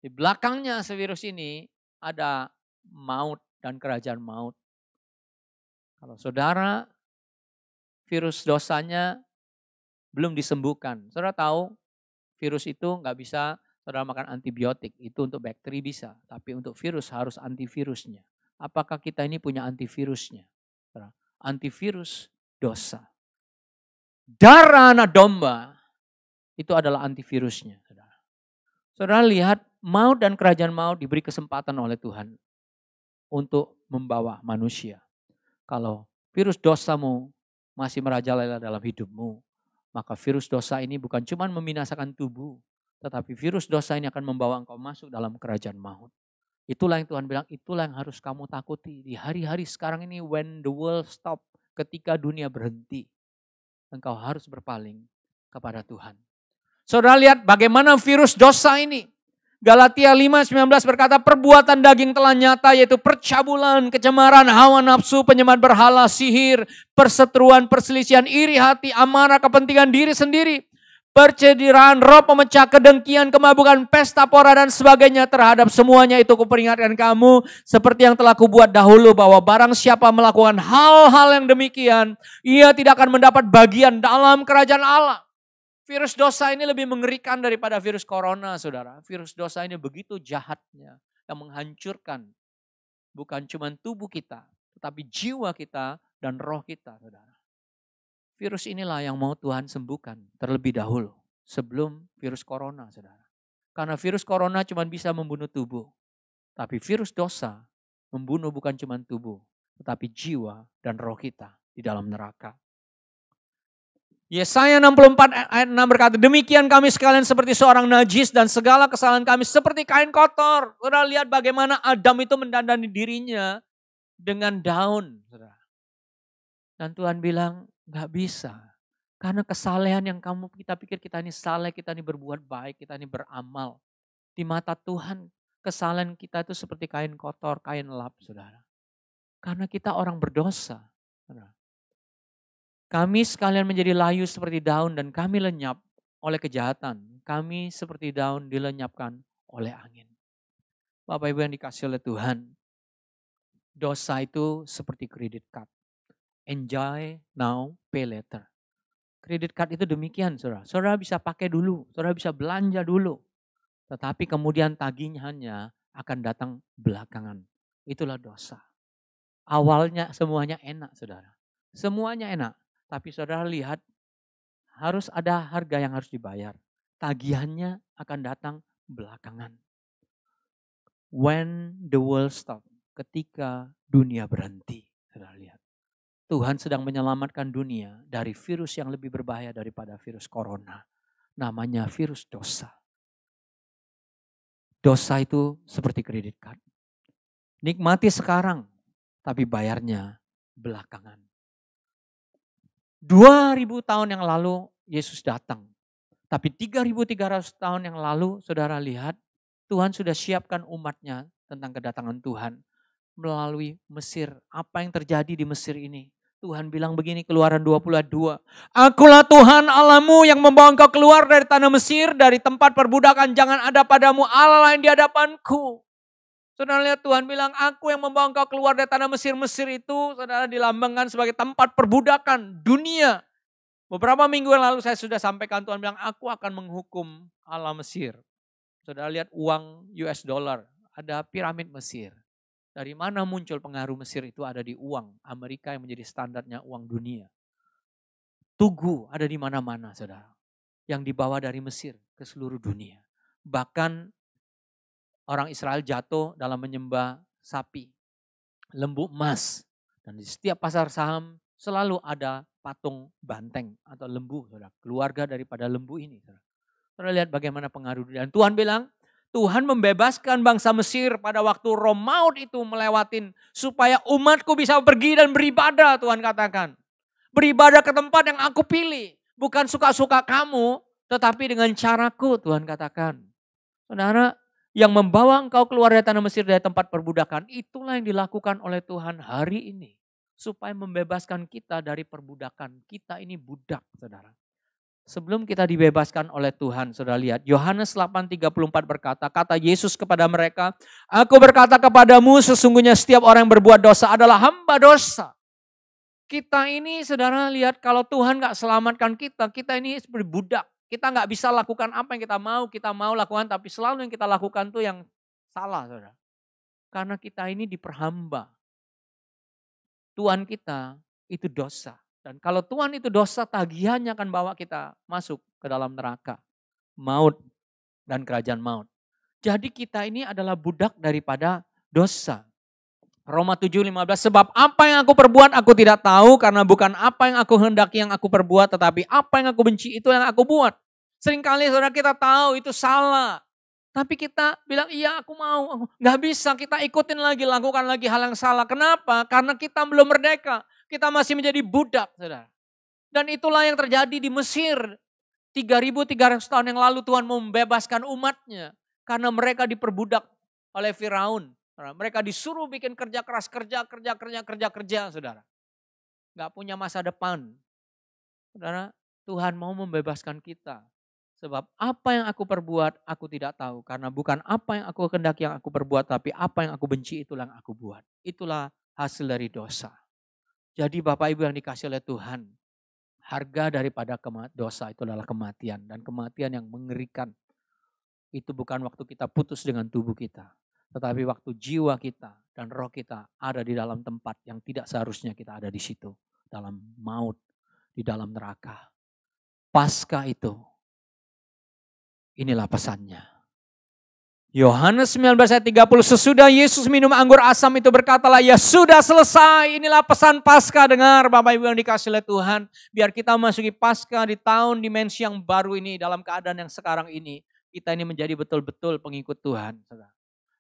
Di belakangnya virus ini ada maut dan kerajaan maut. Kalau saudara virus dosanya belum disembuhkan. Saudara tahu virus itu nggak bisa saudara makan antibiotik. Itu untuk bakteri bisa. Tapi untuk virus harus antivirusnya. Apakah kita ini punya antivirusnya? Saudara, antivirus dosa. Darah anak domba itu adalah antivirusnya. Saudara. Saudara lihat maut dan kerajaan maut diberi kesempatan oleh Tuhan untuk membawa manusia. Kalau virus dosamu masih merajalela dalam hidupmu, maka virus dosa ini bukan cuma membinasakan tubuh, tetapi virus dosa ini akan membawa engkau masuk dalam kerajaan maut. Itulah yang Tuhan bilang, itulah yang harus kamu takuti. Di hari-hari sekarang ini, when the world stop, ketika dunia berhenti, engkau harus berpaling kepada Tuhan. Saudara lihat bagaimana virus dosa ini. Galatia 5:19 berkata perbuatan daging telah nyata yaitu percabulan, kecemaran, hawa nafsu, penyembah berhala, sihir, perseteruan, perselisihan, iri hati, amarah, kepentingan diri sendiri, percederaan, roh pemecah, kedengkian, kemabukan, pesta pora dan sebagainya. Terhadap semuanya itu kuperingatkan kamu seperti yang telah kubuat dahulu bahwa barang siapa melakukan hal-hal yang demikian, ia tidak akan mendapat bagian dalam kerajaan Allah. Virus dosa ini lebih mengerikan daripada virus corona, saudara. Virus dosa ini begitu jahatnya, yang menghancurkan bukan cuma tubuh kita, tetapi jiwa kita dan roh kita, saudara. Virus inilah yang mau Tuhan sembuhkan terlebih dahulu sebelum virus corona, saudara. Karena virus corona cuma bisa membunuh tubuh, tapi virus dosa membunuh bukan cuma tubuh, tetapi jiwa dan roh kita di dalam neraka. Yesaya 64 ayat 6 berkata, demikian kami sekalian seperti seorang najis dan segala kesalahan kami seperti kain kotor. Saudara lihat bagaimana Adam itu mendandani dirinya dengan daun. Saudara. Dan Tuhan bilang, gak bisa. Karena kesalehan yang kita pikir kita ini saleh, kita ini berbuat baik, kita ini beramal. Di mata Tuhan, kesalahan kita itu seperti kain kotor, kain lap, saudara. Karena kita orang berdosa. Saudara. Kami sekalian menjadi layu seperti daun dan kami lenyap oleh kejahatan. Kami seperti daun dilenyapkan oleh angin. Bapak Ibu yang dikasih oleh Tuhan, dosa itu seperti credit card. Enjoy now, pay later. Credit card itu demikian, saudara. Saudara bisa pakai dulu, saudara bisa belanja dulu. Tetapi kemudian tagihannya akan datang belakangan. Itulah dosa. Awalnya semuanya enak, saudara. Semuanya enak. Tapi saudara lihat, harus ada harga yang harus dibayar. Tagihannya akan datang belakangan. When the world stop, ketika dunia berhenti. Saudara lihat. Tuhan sedang menyelamatkan dunia dari virus yang lebih berbahaya daripada virus corona. Namanya virus dosa. Dosa itu seperti kredit card. Nikmati sekarang, tapi bayarnya belakangan. 2000 tahun yang lalu Yesus datang. Tapi 3300 tahun yang lalu saudara lihat Tuhan sudah siapkan umatnya tentang kedatangan Tuhan melalui Mesir. Apa yang terjadi di Mesir ini? Tuhan bilang begini, Keluaran 22. Akulah Tuhan Allahmu yang membawa engkau keluar dari tanah Mesir, dari tempat perbudakan. Jangan ada padamu Allah lain di hadapanku. Saudara lihat Tuhan bilang, aku yang membawa engkau keluar dari tanah Mesir. Mesir itu saudara dilambangkan sebagai tempat perbudakan dunia. Beberapa minggu yang lalu saya sudah sampaikan, Tuhan bilang, aku akan menghukum Allah Mesir. Saudara lihat uang US dollar, ada piramid Mesir. Dari mana muncul pengaruh Mesir itu ada di uang Amerika yang menjadi standarnya uang dunia. Tugu ada di mana-mana saudara. Yang dibawa dari Mesir ke seluruh dunia. Bahkan orang Israel jatuh dalam menyembah sapi, lembu emas. Dan di setiap pasar saham selalu ada patung banteng atau lembu. Saudara. Keluarga daripada lembu ini. Saudara lihat bagaimana pengaruh. Dan Tuhan bilang, Tuhan membebaskan bangsa Mesir pada waktu roh maut itu melewatin. Supaya umatku bisa pergi dan beribadah, Tuhan katakan. Beribadah ke tempat yang aku pilih. Bukan suka-suka kamu, tetapi dengan caraku, Tuhan katakan. Saudara, yang membawa engkau keluar dari tanah Mesir dari tempat perbudakan, itulah yang dilakukan oleh Tuhan hari ini. Supaya membebaskan kita dari perbudakan. Kita ini budak, saudara. Sebelum kita dibebaskan oleh Tuhan, saudara lihat. Yohanes 8:34 berkata, kata Yesus kepada mereka, aku berkata kepadamu sesungguhnya setiap orang yang berbuat dosa adalah hamba dosa. Kita ini saudara lihat kalau Tuhan gak selamatkan kita ini seperti budak. Kita gak bisa lakukan apa yang kita mau lakukan, tapi selalu yang kita lakukan tuh yang salah, saudara. Karena kita ini diperhamba. Tuhan kita itu dosa. Dan kalau Tuhan itu dosa, tagihannya akan bawa kita masuk ke dalam neraka. Maut dan kerajaan maut. Jadi kita ini adalah budak daripada dosa. Roma 7:15, sebab apa yang aku perbuat aku tidak tahu karena bukan apa yang aku hendaki yang aku perbuat, tetapi apa yang aku benci itu yang aku buat. Seringkali saudara kita tahu itu salah. Tapi kita bilang iya aku mau. Gak bisa kita ikutin lagi, lakukan lagi hal yang salah. Kenapa? Karena kita belum merdeka. Kita masih menjadi budak saudara. Dan itulah yang terjadi di Mesir. 3.300 tahun yang lalu Tuhan mau membebaskan umatnya. Karena mereka diperbudak oleh Firaun. Mereka disuruh bikin kerja keras, kerja, saudara. Gak punya masa depan. Saudara, Tuhan mau membebaskan kita. Sebab apa yang aku perbuat, aku tidak tahu. Karena bukan apa yang aku kehendaki yang aku perbuat, tapi apa yang aku benci itulah yang aku buat. Itulah hasil dari dosa. Jadi Bapak Ibu yang dikasih oleh Tuhan, harga daripada dosa itu adalah kematian. Dan kematian yang mengerikan. Itu bukan waktu kita putus dengan tubuh kita. Tetapi waktu jiwa kita dan roh kita ada di dalam tempat yang tidak seharusnya kita ada di situ. Dalam maut, di dalam neraka. Paskah itu, inilah pesannya. Yohanes 19 ayat 30, sesudah Yesus minum anggur asam itu berkatalah, ya sudah selesai. Inilah pesan Paskah. Dengar Bapak Ibu yang dikasih oleh Tuhan. Biar kita memasuki Paskah di tahun dimensi yang baru ini, dalam keadaan yang sekarang ini. Kita ini menjadi betul-betul pengikut Tuhan.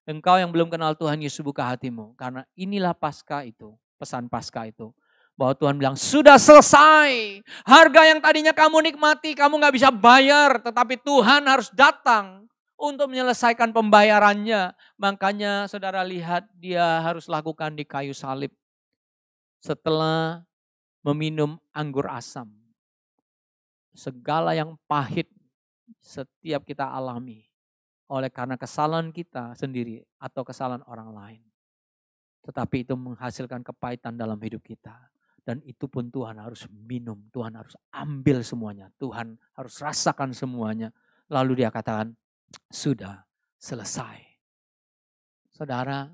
Engkau yang belum kenal Tuhan Yesus, buka hatimu. Karena inilah Paskah itu, pesan Paskah itu. Bahwa Tuhan bilang, sudah selesai. Harga yang tadinya kamu nikmati, kamu gak bisa bayar. Tetapi Tuhan harus datang untuk menyelesaikan pembayarannya. Makanya saudara lihat, dia harus lakukan di kayu salib. Setelah meminum anggur asam. Segala yang pahit setiap kita alami. Oleh karena kesalahan kita sendiri atau kesalahan orang lain. Tetapi itu menghasilkan kepahitan dalam hidup kita. Dan itu pun Tuhan harus minum, Tuhan harus ambil semuanya. Tuhan harus rasakan semuanya. Lalu dia katakan, sudah selesai. Saudara,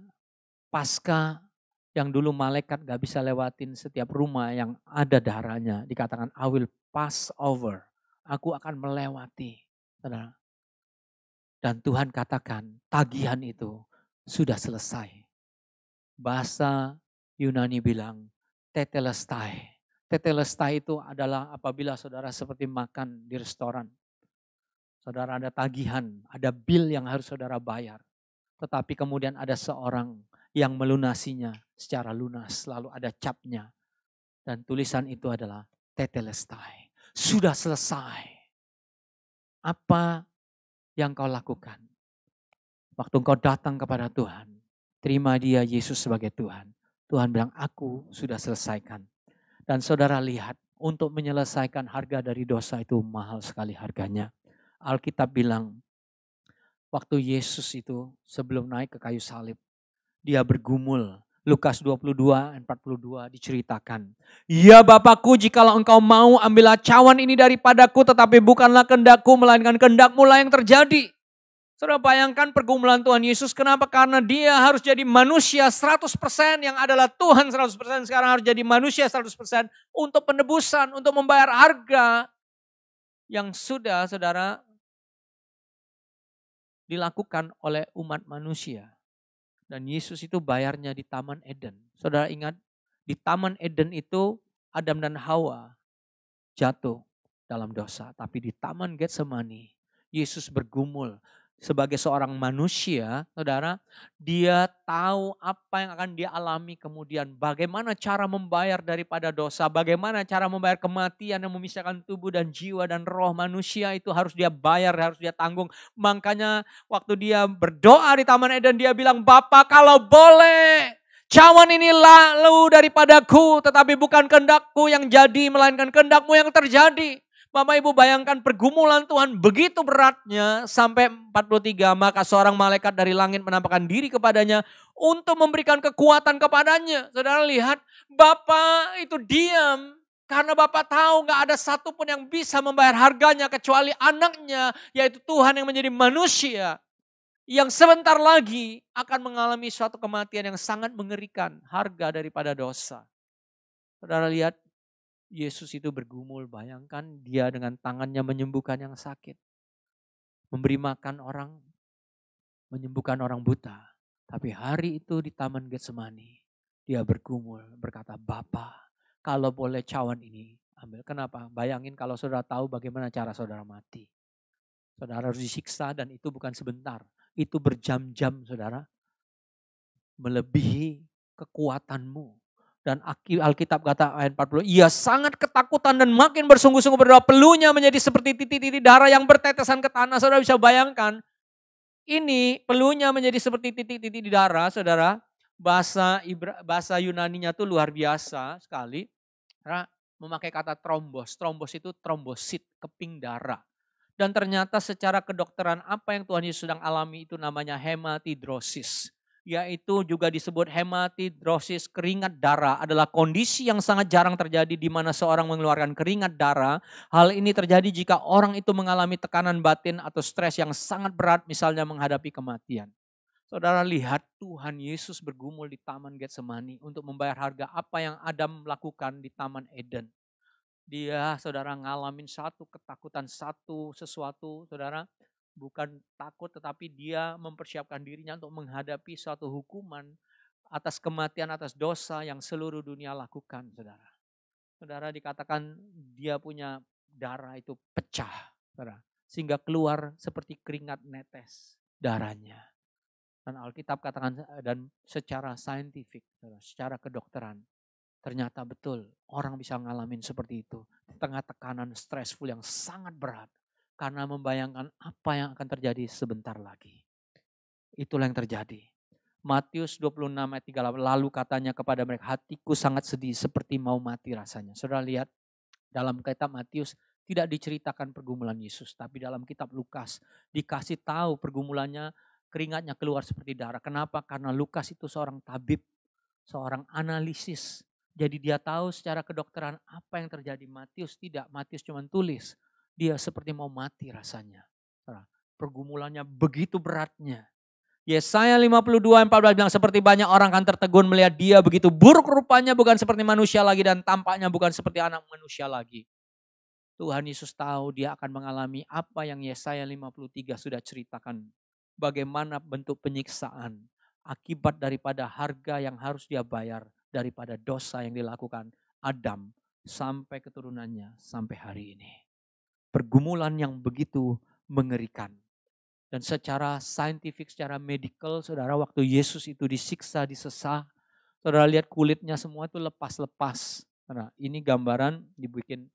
Paskah yang dulu malaikat gak bisa lewatin setiap rumah yang ada darahnya. Dikatakan, I will pass over. Aku akan melewati. Saudara. Dan Tuhan katakan, tagihan itu sudah selesai. Bahasa Yunani bilang, tetelestai. Tetelestai itu adalah apabila saudara seperti makan di restoran. Saudara ada tagihan, ada bill yang harus saudara bayar. Tetapi kemudian ada seorang yang melunasinya secara lunas. Lalu ada capnya. Dan tulisan itu adalah tetelestai. Sudah selesai. Apa yang kau lakukan? Waktu kau datang kepada Tuhan. Terima dia Yesus sebagai Tuhan. Tuhan bilang, aku sudah selesaikan. Dan saudara lihat, untuk menyelesaikan harga dari dosa itu mahal sekali harganya. Alkitab bilang, waktu Yesus itu sebelum naik ke kayu salib, dia bergumul. Lukas 22 ayat 42 diceritakan. Ya Bapakku, jikalau engkau mau, ambillah cawan ini daripadaku, tetapi bukanlah kehendakku, melainkan kehendakmu lah yang terjadi. Saudara bayangkan pergumulan Tuhan Yesus, kenapa? Karena dia harus jadi manusia 100% yang adalah Tuhan 100%, sekarang harus jadi manusia 100% untuk penebusan, untuk membayar harga yang sudah saudara dilakukan oleh umat manusia. Dan Yesus itu bayarnya di Taman Eden. Saudara ingat, di Taman Eden itu Adam dan Hawa jatuh dalam dosa. Tapi di Taman Getsemani, Yesus bergumul sebagai seorang manusia, saudara, dia tahu apa yang akan dia alami kemudian. Bagaimana cara membayar daripada dosa, bagaimana cara membayar kematian yang memisahkan tubuh dan jiwa dan roh manusia itu harus dia bayar, harus dia tanggung. Makanya waktu dia berdoa di Taman Eden, dia bilang, Bapa kalau boleh, cawan ini lalu daripadaku, tetapi bukan kehendakku yang jadi, melainkan kehendakmu yang terjadi. Bapak Ibu bayangkan pergumulan Tuhan begitu beratnya sampai 43. Maka seorang malaikat dari langit menampakkan diri kepadanya untuk memberikan kekuatan kepadanya. Saudara lihat, Bapak itu diam. Karena Bapak tahu gak ada satupun yang bisa membayar harganya kecuali anaknya, yaitu Tuhan yang menjadi manusia. Yang sebentar lagi akan mengalami suatu kematian yang sangat mengerikan. Harga daripada dosa. Saudara lihat, Yesus itu bergumul, bayangkan dia dengan tangannya menyembuhkan yang sakit. Memberi makan orang, menyembuhkan orang buta. Tapi hari itu di Taman Getsemani, dia bergumul berkata, Bapa kalau boleh cawan ini ambil. Kenapa? Bayangin kalau saudara tahu bagaimana cara saudara mati. Saudara harus disiksa dan itu bukan sebentar. Itu berjam-jam saudara. Melebihi kekuatanmu. Dan Alkitab kata ayat 40, ia sangat ketakutan dan makin bersungguh-sungguh berdoa, peluhnya menjadi seperti titik-titik darah yang bertetesan ke tanah. Saudara bisa bayangkan, ini peluhnya menjadi seperti titik-titik di darah, saudara. Bahasa Yunaninya tuh luar biasa sekali. Karena memakai kata trombos. Trombos itu trombosit, keping darah. Dan ternyata secara kedokteran apa yang Tuhan Yesus sedang alami itu namanya hematidrosis. Yaitu juga disebut hematidrosis, keringat darah adalah kondisi yang sangat jarang terjadi di mana seorang mengeluarkan keringat darah. Hal ini terjadi jika orang itu mengalami tekanan batin atau stres yang sangat berat, misalnya menghadapi kematian. Saudara lihat Tuhan Yesus bergumul di Taman Getsemani untuk membayar harga apa yang Adam lakukan di Taman Eden. Dia, saudara, ngalamin satu ketakutan, satu sesuatu, saudara, bukan takut tetapi dia mempersiapkan dirinya untuk menghadapi suatu hukuman atas kematian, atas dosa yang seluruh dunia lakukan, saudara. Saudara, dikatakan dia punya darah itu pecah, saudara, sehingga keluar seperti keringat netes darahnya. Dan Alkitab katakan, dan secara saintifik, secara kedokteran, ternyata betul orang bisa ngalamin seperti itu. Di tengah tekanan stressful yang sangat berat. Karena membayangkan apa yang akan terjadi sebentar lagi. Itulah yang terjadi. Matius 26 ayat 38, lalu katanya kepada mereka, hatiku sangat sedih seperti mau mati rasanya. Saudara lihat dalam kitab Matius tidak diceritakan pergumulan Yesus. Tapi dalam kitab Lukas dikasih tahu pergumulannya, keringatnya keluar seperti darah. Kenapa? Karena Lukas itu seorang tabib, seorang analisis. Jadi dia tahu secara kedokteran apa yang terjadi. Matius tidak, Matius cuma tulis. Dia seperti mau mati rasanya. Pergumulannya begitu beratnya. Yesaya 52:14 bilang seperti banyak orang akan tertegun melihat dia begitu buruk rupanya, bukan seperti manusia lagi dan tampaknya bukan seperti anak manusia lagi. Tuhan Yesus tahu dia akan mengalami apa yang Yesaya 53 sudah ceritakan. Bagaimana bentuk penyiksaan akibat daripada harga yang harus dia bayar daripada dosa yang dilakukan Adam sampai keturunannya sampai hari ini. Pergumulan yang begitu mengerikan. Dan secara saintifik, secara medikal, saudara, waktu Yesus itu disiksa, disesah, saudara lihat kulitnya semua itu lepas-lepas. Nah, ini gambaran dibikin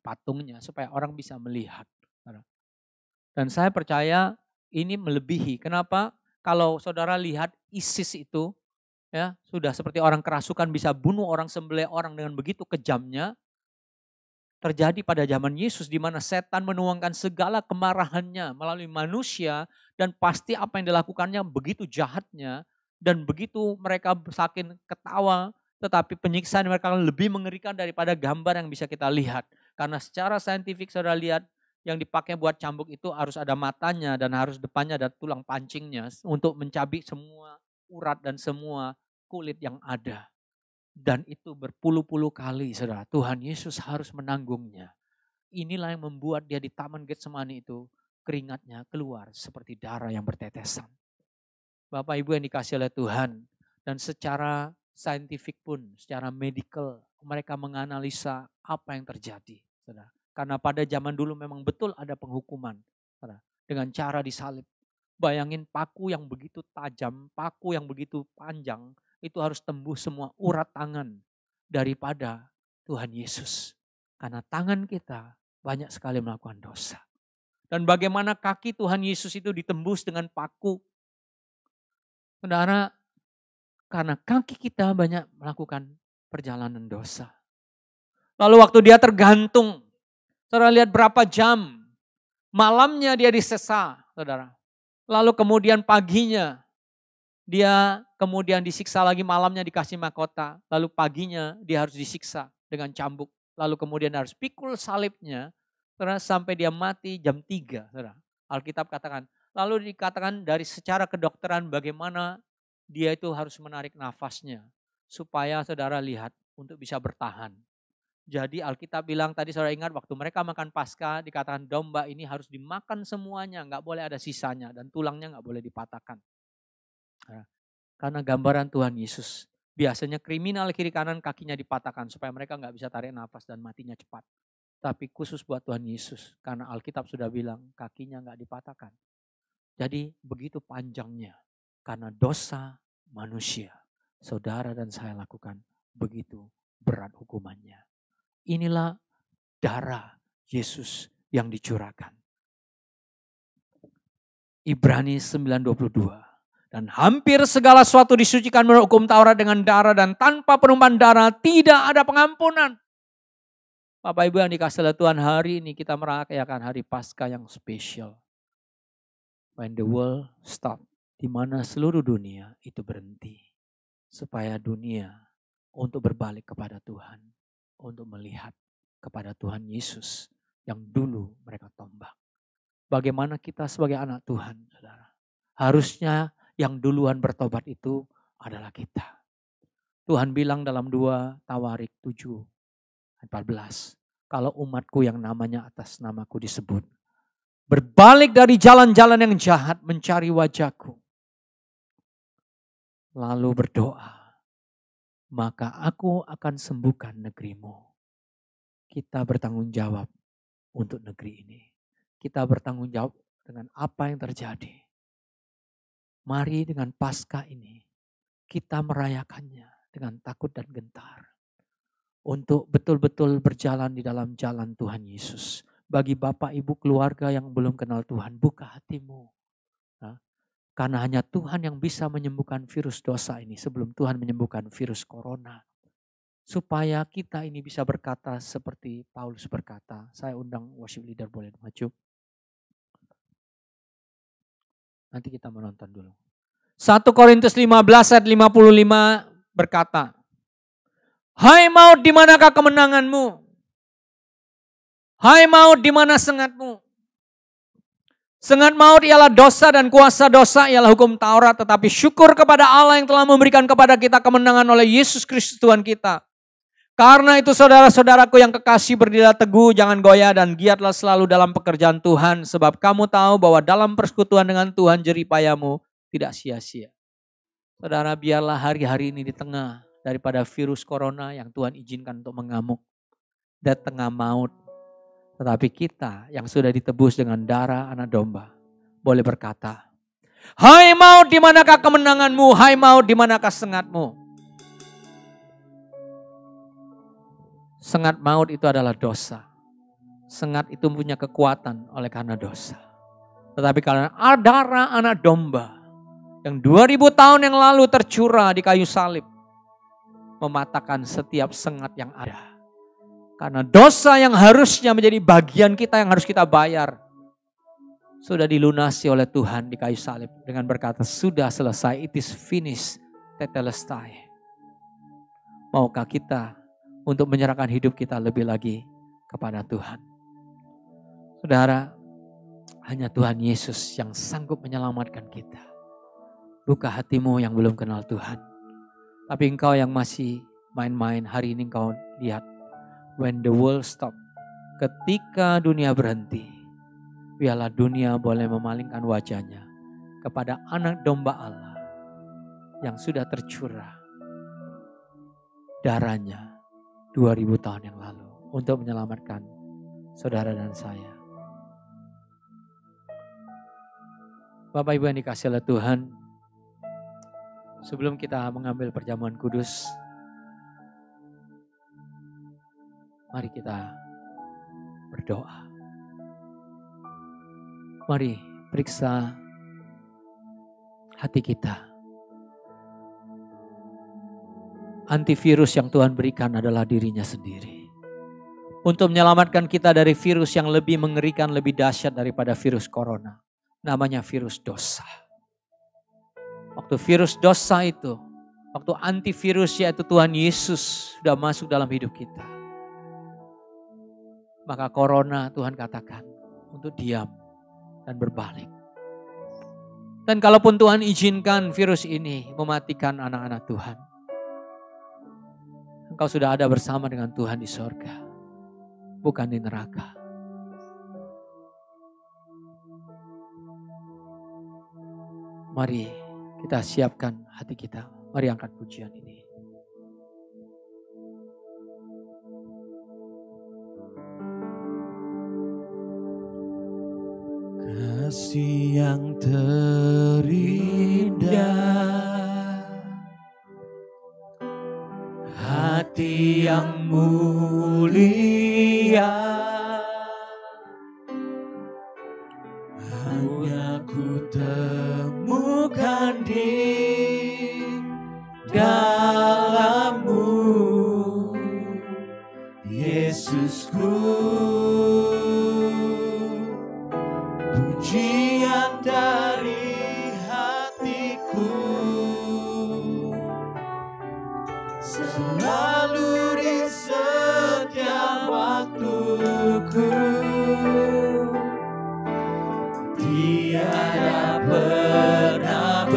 patungnya supaya orang bisa melihat. Dan saya percaya ini melebihi. Kenapa? Kalau saudara lihat ISIS itu, ya sudah seperti orang kerasukan bisa bunuh orang, sembelih orang dengan begitu kejamnya. Terjadi pada zaman Yesus di mana setan menuangkan segala kemarahannya melalui manusia dan pasti apa yang dilakukannya begitu jahatnya dan begitu mereka saking ketawa, tetapi penyiksaan mereka lebih mengerikan daripada gambar yang bisa kita lihat. Karena secara saintifik saudara lihat yang dipakai buat cambuk itu harus ada matanya dan harus depannya ada tulang pancingnya untuk mencabik semua urat dan semua kulit yang ada. Dan itu berpuluh-puluh kali, saudara. Tuhan Yesus harus menanggungnya. Inilah yang membuat dia di Taman Getsemani itu keringatnya keluar seperti darah yang bertetesan. Bapak Ibu yang dikasih oleh Tuhan. Dan secara saintifik pun, secara medikal, mereka menganalisa apa yang terjadi. Saudara. Karena pada zaman dulu memang betul ada penghukuman. Saudara. Dengan cara disalib. Bayangin paku yang begitu tajam, paku yang begitu panjang, itu harus tembus semua urat tangan daripada Tuhan Yesus. Karena tangan kita banyak sekali melakukan dosa. Dan bagaimana kaki Tuhan Yesus itu ditembus dengan paku. Saudara, karena kaki kita banyak melakukan perjalanan dosa. Lalu waktu dia tergantung, saudara lihat berapa jam, malamnya dia disesa, saudara. Lalu kemudian paginya dia kemudian disiksa lagi, malamnya dikasih mahkota. Lalu paginya dia harus disiksa dengan cambuk. Lalu kemudian harus pikul salibnya sampai dia mati jam 3. Saudara. Alkitab katakan. Lalu dikatakan dari secara kedokteran bagaimana dia itu harus menarik nafasnya. Supaya saudara lihat untuk bisa bertahan. Jadi Alkitab bilang tadi saudara ingat waktu mereka makan Paskah dikatakan domba ini harus dimakan semuanya. Gak boleh ada sisanya dan tulangnya gak boleh dipatahkan. Karena gambaran Tuhan Yesus. Biasanya kriminal kiri kanan kakinya dipatahkan supaya mereka gak bisa tarik nafas dan matinya cepat. Tapi khusus buat Tuhan Yesus. Karena Alkitab sudah bilang kakinya gak dipatahkan. Jadi begitu panjangnya. Karena dosa manusia. Saudara dan saya lakukan begitu berat hukumannya. Inilah darah Yesus yang dicurahkan. Ibrani 9:22. Dan hampir segala sesuatu disucikan menurut hukum Taurat dengan darah dan tanpa penumpahan darah tidak ada pengampunan. Bapak Ibu yang dikasih oleh Tuhan, hari ini kita merayakan hari Paskah yang spesial. When the world stop, di mana seluruh dunia itu berhenti. Supaya dunia untuk berbalik kepada Tuhan. Untuk melihat kepada Tuhan Yesus yang dulu mereka tombak. Bagaimana kita sebagai anak Tuhan, saudara. Harusnya Yang duluan bertobat itu adalah kita. Tuhan bilang dalam 2 Tawarik 7:14. Kalau umatku yang namanya atas namaku disebut, berbalik dari jalan-jalan yang jahat mencari wajahku, lalu berdoa, maka aku akan sembuhkan negerimu. Kita bertanggung jawab untuk negeri ini. Kita bertanggung jawab dengan apa yang terjadi. Mari dengan Paskah ini kita merayakannya dengan takut dan gentar. Untuk betul-betul berjalan di dalam jalan Tuhan Yesus. Bagi Bapak Ibu keluarga yang belum kenal Tuhan, buka hatimu. Karena hanya Tuhan yang bisa menyembuhkan virus dosa ini sebelum Tuhan menyembuhkan virus corona. Supaya kita ini bisa berkata seperti Paulus berkata. Saya undang worship leader boleh maju. Nanti kita menonton dulu. 1 Korintus 15 ayat 55 berkata, hai maut, di manakah kemenanganmu? Hai maut, di mana sengatmu? Sengat maut ialah dosa dan kuasa dosa ialah hukum Taurat. Tetapi syukur kepada Allah yang telah memberikan kepada kita kemenangan oleh Yesus Kristus Tuhan kita. Karena itu saudara-saudaraku yang kekasih, berdirilah teguh, jangan goyah dan giatlah selalu dalam pekerjaan Tuhan. Sebab kamu tahu bahwa dalam persekutuan dengan Tuhan jerih payahmu tidak sia-sia. Saudara, biarlah hari-hari ini di tengah daripada virus corona yang Tuhan izinkan untuk mengamuk dan tengah maut. Tetapi kita yang sudah ditebus dengan darah anak domba boleh berkata, hai maut, di manakah kemenanganmu? Hai maut, di manakah sengatmu? Sengat maut itu adalah dosa. Sengat itu punya kekuatan oleh karena dosa. Tetapi karena darah anak domba yang 2000 tahun yang lalu tercurah di kayu salib, mematahkan setiap sengat yang ada. Karena dosa yang harusnya menjadi bagian kita yang harus kita bayar, sudah dilunasi oleh Tuhan di kayu salib dengan berkata, sudah selesai, it is finished, tetelestai. Maukah kita untuk menyerahkan hidup kita lebih lagi kepada Tuhan? Saudara, hanya Tuhan Yesus yang sanggup menyelamatkan kita. Buka hatimu yang belum kenal Tuhan. Tapi engkau yang masih main-main, hari ini engkau lihat. When the world stop, ketika dunia berhenti, biarlah dunia boleh memalingkan wajahnya kepada anak domba Allah yang sudah tercurah darahnya 2000 tahun yang lalu untuk menyelamatkan saudara dan saya. Bapak Ibu yang dikasihi oleh Tuhan, sebelum kita mengambil perjamuan kudus, mari kita berdoa. Mari periksa hati kita. Antivirus yang Tuhan berikan adalah dirinya sendiri. Untuk menyelamatkan kita dari virus yang lebih mengerikan, lebih dahsyat daripada virus corona. Namanya virus dosa. Waktu virus dosa itu, waktu antivirus yaitu Tuhan Yesus sudah masuk dalam hidup kita. Maka corona Tuhan katakan untuk diam dan berbalik. Dan kalaupun Tuhan izinkan virus ini mematikan anak-anak Tuhan, engkau sudah ada bersama dengan Tuhan di sorga, bukan di neraka. Mari kita siapkan hati kita. Mari angkat pujian ini. Kasih yang terindah, hati yang mulia, hanya ku temukan di dalam-Mu, Yesusku. Pujian dari hatiku selalu di setiap waktuku. Tiada pernah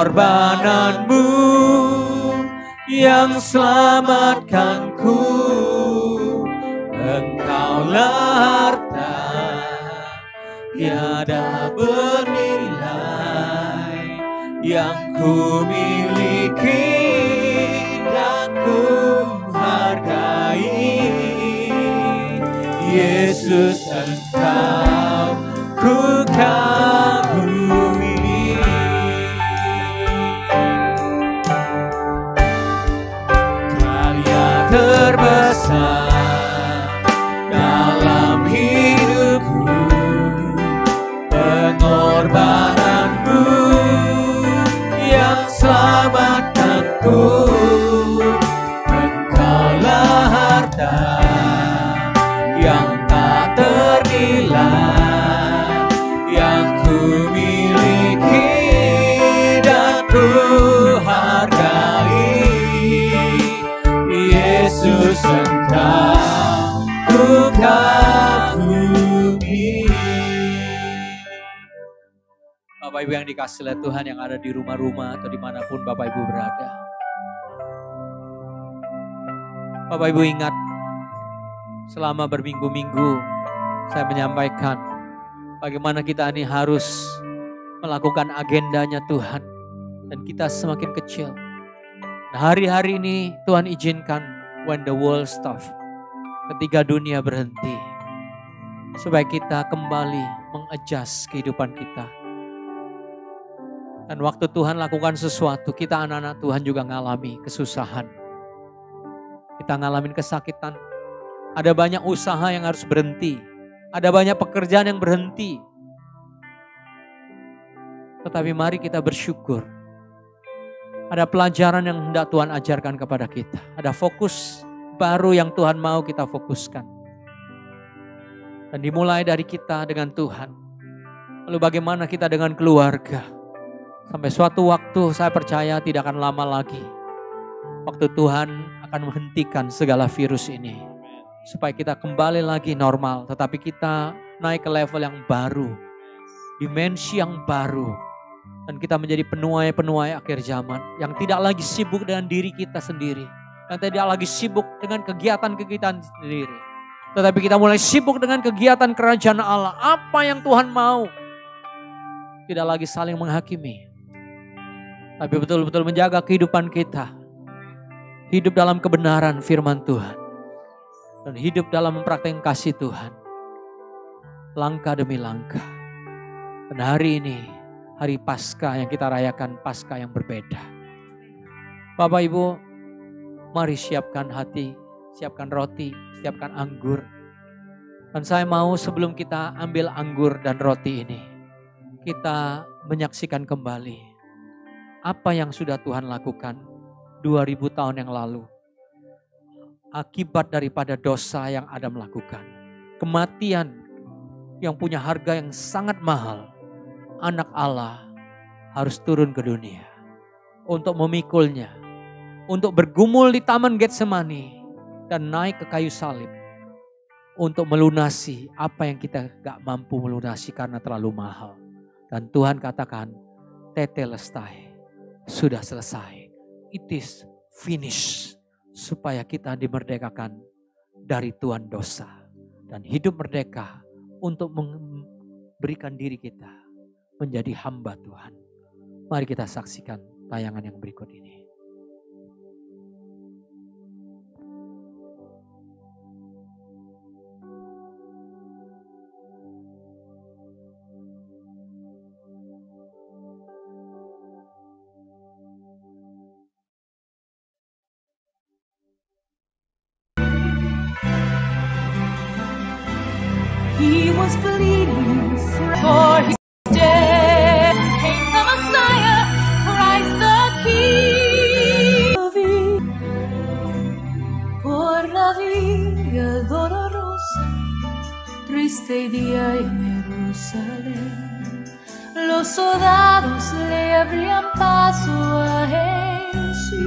pengorbananmu yang selamatkanku. Engkaulah harta tiada bernilai yang ku miliki dan ku hargai. Yesus, Engkau ku kagumi. Karya terbesar dalam hidupku, pengorbananmu yang selamatkanku. Engkaulah harta yang tak ternilai yang ku miliki dan ku hargai. Yesus, Engkau ku kagumi. Bapak Ibu yang dikasihi oleh Tuhan, yang ada di rumah-rumah atau dimanapun Bapak Ibu berada, Bapak Ibu ingat, selama berminggu-minggu saya menyampaikan bagaimana kita ini harus melakukan agendanya Tuhan, dan kita semakin kecil. Nah, hari-hari ini Tuhan izinkan when the world stop, ketika dunia berhenti, supaya kita kembali mengadjust kehidupan kita. Dan waktu Tuhan lakukan sesuatu, kita anak-anak Tuhan juga ngalami kesusahan. Kita ngalamin kesakitan. Ada banyak usaha yang harus berhenti. Ada banyak pekerjaan yang berhenti. Tetapi mari kita bersyukur. Ada pelajaran yang hendak Tuhan ajarkan kepada kita. Ada fokus baru yang Tuhan mau kita fokuskan. Dan dimulai dari kita dengan Tuhan. Lalu bagaimana kita dengan keluarga. Sampai suatu waktu saya percaya tidak akan lama lagi. Waktu Tuhan akan menghentikan segala virus ini. Supaya kita kembali lagi normal. Tetapi kita naik ke level yang baru. Dimensi yang baru. Dan kita menjadi penuai-penuai akhir zaman. Yang tidak lagi sibuk dengan diri kita sendiri. Yang tidak lagi sibuk dengan kegiatan-kegiatan sendiri. Tetapi kita mulai sibuk dengan kegiatan kerajaan Allah. Apa yang Tuhan mau. Tidak lagi saling menghakimi. Tapi betul-betul menjaga kehidupan kita. Hidup dalam kebenaran firman Tuhan. Dan hidup dalam mempraktikkan kasih Tuhan. Langkah demi langkah. Dan hari ini, hari Paskah yang kita rayakan, Paskah yang berbeda. Bapak Ibu, mari siapkan hati, siapkan roti, siapkan anggur. Dan saya mau sebelum kita ambil anggur dan roti ini, kita menyaksikan kembali apa yang sudah Tuhan lakukan 2000 tahun yang lalu. Akibat daripada dosa yang Adam lakukan. Kematian yang punya harga yang sangat mahal. Anak Allah harus turun ke dunia. Untuk memikulnya. Untuk bergumul di Taman Getsemani. Dan naik ke kayu salib. Untuk melunasi apa yang kita gak mampu melunasi karena terlalu mahal. Dan Tuhan katakan, tetelestai, sudah selesai. It is finished. Supaya kita dimerdekakan dari tuan dosa. Dan hidup merdeka untuk memberikan diri kita menjadi hamba Tuhan. Mari kita saksikan tayangan yang berikut ini. He was bleeding for his death. Came the Messiah, Christ the King. Por la vía dolorosa, triste día en Jerusalén, los soldados le abrían paso a Jesús,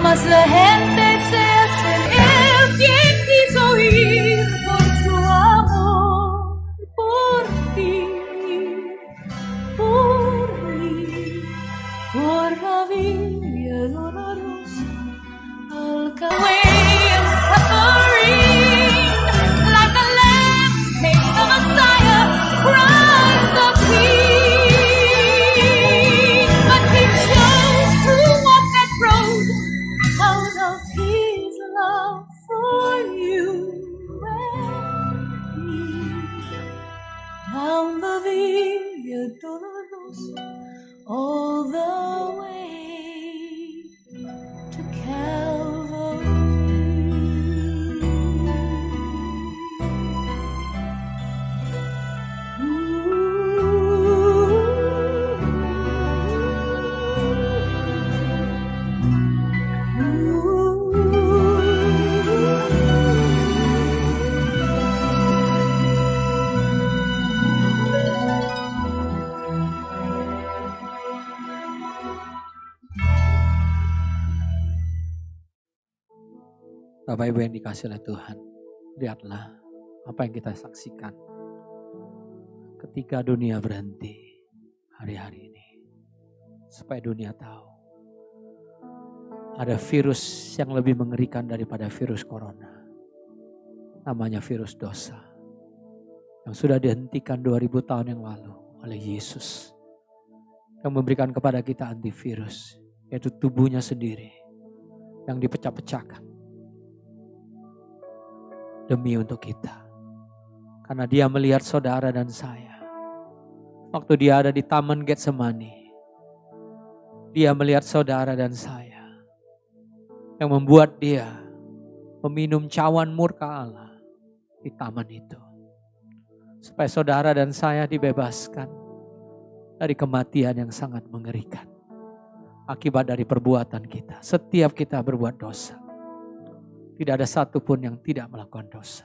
mas la gente se acercó. Quien quiso ir por su amor, por ti, por Villa Dolorosa, way of suffering, like the lamb takes the Messiah, cries the King. But he chose to walk that road out of his love for you and me. Down the Via Dolorosa, all the way to Calvary. Bapak Ibu yang dikasihi oleh Tuhan, lihatlah apa yang kita saksikan ketika dunia berhenti hari-hari ini. Supaya dunia tahu ada virus yang lebih mengerikan daripada virus corona. Namanya virus dosa. Yang sudah dihentikan 2000 tahun yang lalu oleh Yesus. Yang memberikan kepada kita antivirus, yaitu tubuhnya sendiri yang dipecah-pecahkan. Demi untuk kita. Karena dia melihat saudara dan saya. Waktu dia ada di Taman Getsemani. Dia melihat saudara dan saya. Yang membuat dia meminum cawan murka Allah di taman itu. Supaya saudara dan saya dibebaskan dari kematian yang sangat mengerikan. Akibat dari perbuatan kita. Setiap kita berbuat dosa. Tidak ada satupun yang tidak melakukan dosa.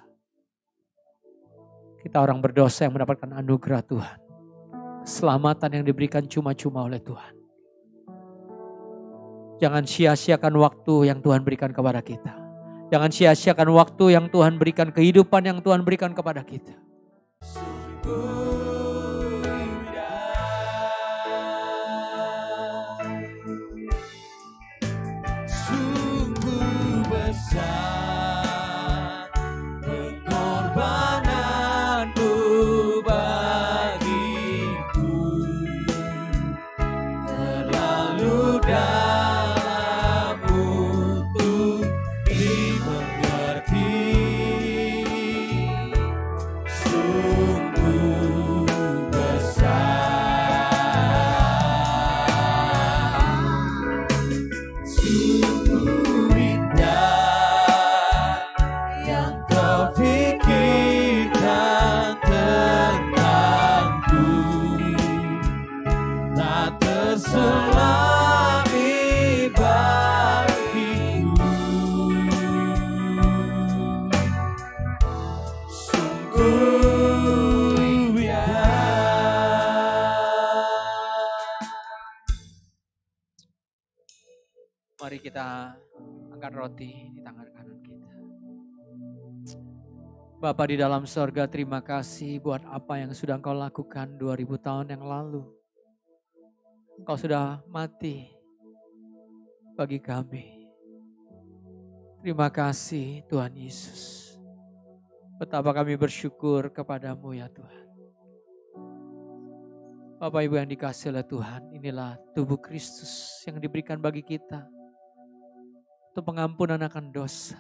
Kita orang berdosa yang mendapatkan anugerah Tuhan. Keselamatan yang diberikan cuma-cuma oleh Tuhan. Jangan sia-siakan waktu yang Tuhan berikan kepada kita. Jangan sia-siakan waktu yang Tuhan berikan, kehidupan yang Tuhan berikan kepada kita. Mari kita angkat roti di tangan kanan kita. Bapa di dalam sorga, terima kasih buat apa yang sudah Engkau lakukan 2000 tahun yang lalu. Engkau sudah mati bagi kami. Terima kasih Tuhan Yesus. Betapa kami bersyukur kepadamu ya Tuhan. Bapak Ibu yang dikasihi oleh Tuhan, inilah tubuh Kristus yang diberikan bagi kita. Untuk pengampunan akan dosa.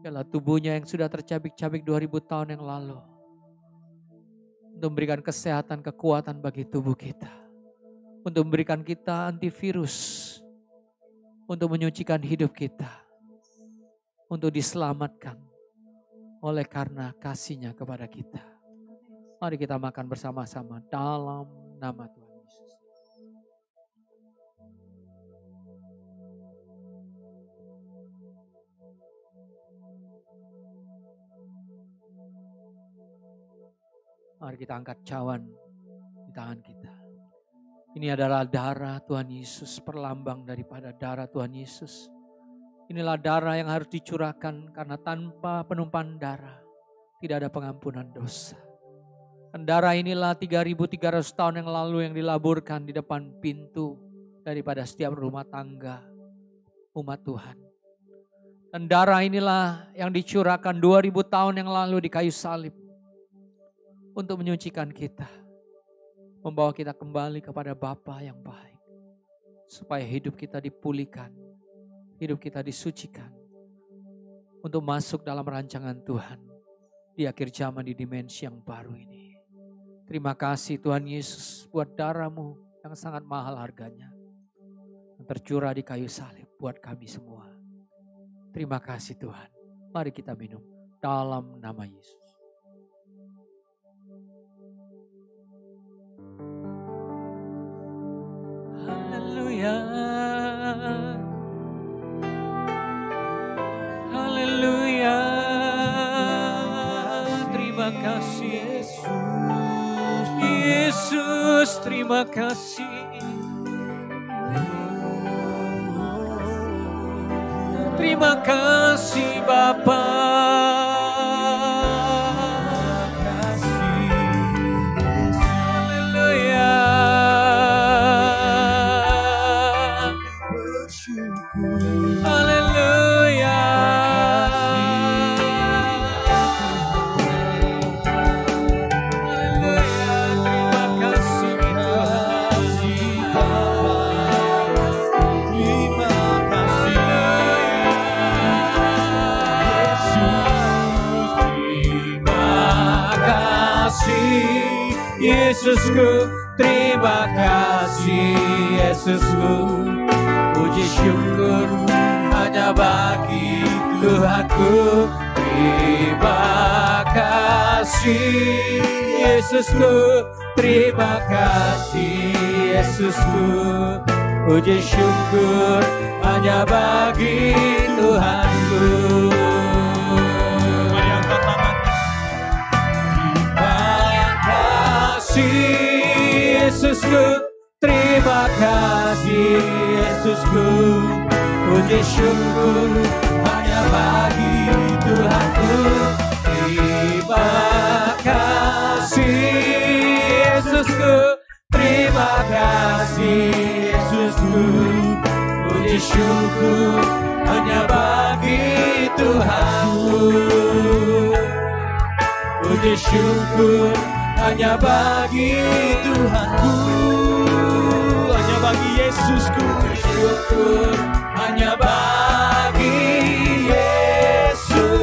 Ialah tubuhnya yang sudah tercabik-cabik 2000 tahun yang lalu. Untuk memberikan kesehatan, kekuatan bagi tubuh kita. Untuk memberikan kita antivirus. Untuk menyucikan hidup kita. Untuk diselamatkan. Oleh karena kasih-Nya kepada kita. Mari kita makan bersama-sama dalam nama Tuhan Yesus. Mari kita angkat cawan di tangan kita. Ini adalah darah Tuhan Yesus, perlambang daripada darah Tuhan Yesus. Inilah darah yang harus dicurahkan karena tanpa penumpahan darah tidak ada pengampunan dosa. Dan darah inilah 3.300 tahun yang lalu yang dilaburkan di depan pintu daripada setiap rumah tangga umat Tuhan. Dan darah inilah yang dicurahkan 2000 tahun yang lalu di kayu salib untuk menyucikan kita, membawa kita kembali kepada Bapa yang baik, supaya hidup kita dipulihkan, hidup kita disucikan, untuk masuk dalam rancangan Tuhan di akhir zaman di dimensi yang baru ini. Terima kasih Tuhan Yesus buat darah-Mu yang sangat mahal harganya, yang tercurah di kayu salib buat kami semua. Terima kasih Tuhan. Mari kita minum dalam nama Yesus. Haleluya. Haleluya. Terima kasih Yesus. Yesus, terima kasih. Terima kasih Bapa. Haleluya. Haleluya. Yesusku, terima kasih Yesusku. Puji syukur hanya bagi Tuhanku. Terima kasih Yesusku, terima kasih Yesusku. Puji syukur hanya bagi Tuhanku. Yesusku, terima kasih Yesusku. Puji syukur hanya bagi Tuhanku. Terima kasih Yesusku, terima kasih Yesusku. Puji syukur hanya bagi Tuhanku. Puji syukur hanya bagi Tuhanku, hanya bagi Yesusku. Syukur hanya bagi Yesusku.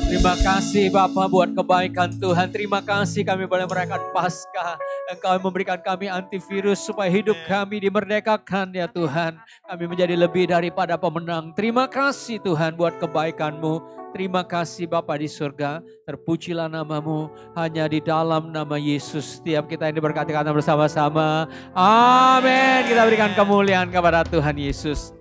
Terima kasih Bapa buat kebaikan Tuhan. Terima kasih kami boleh merayakan Paskah. Engkau memberikan kami antivirus supaya hidup kami dimerdekakan ya Tuhan. Kami menjadi lebih daripada pemenang. Terima kasih Tuhan buat kebaikan-Mu. Terima kasih Bapa di surga. Terpujilah nama-Mu. Hanya di dalam nama Yesus. Setiap kita yang diberkati bersama-sama. Amin. Kita berikan kemuliaan kepada Tuhan Yesus.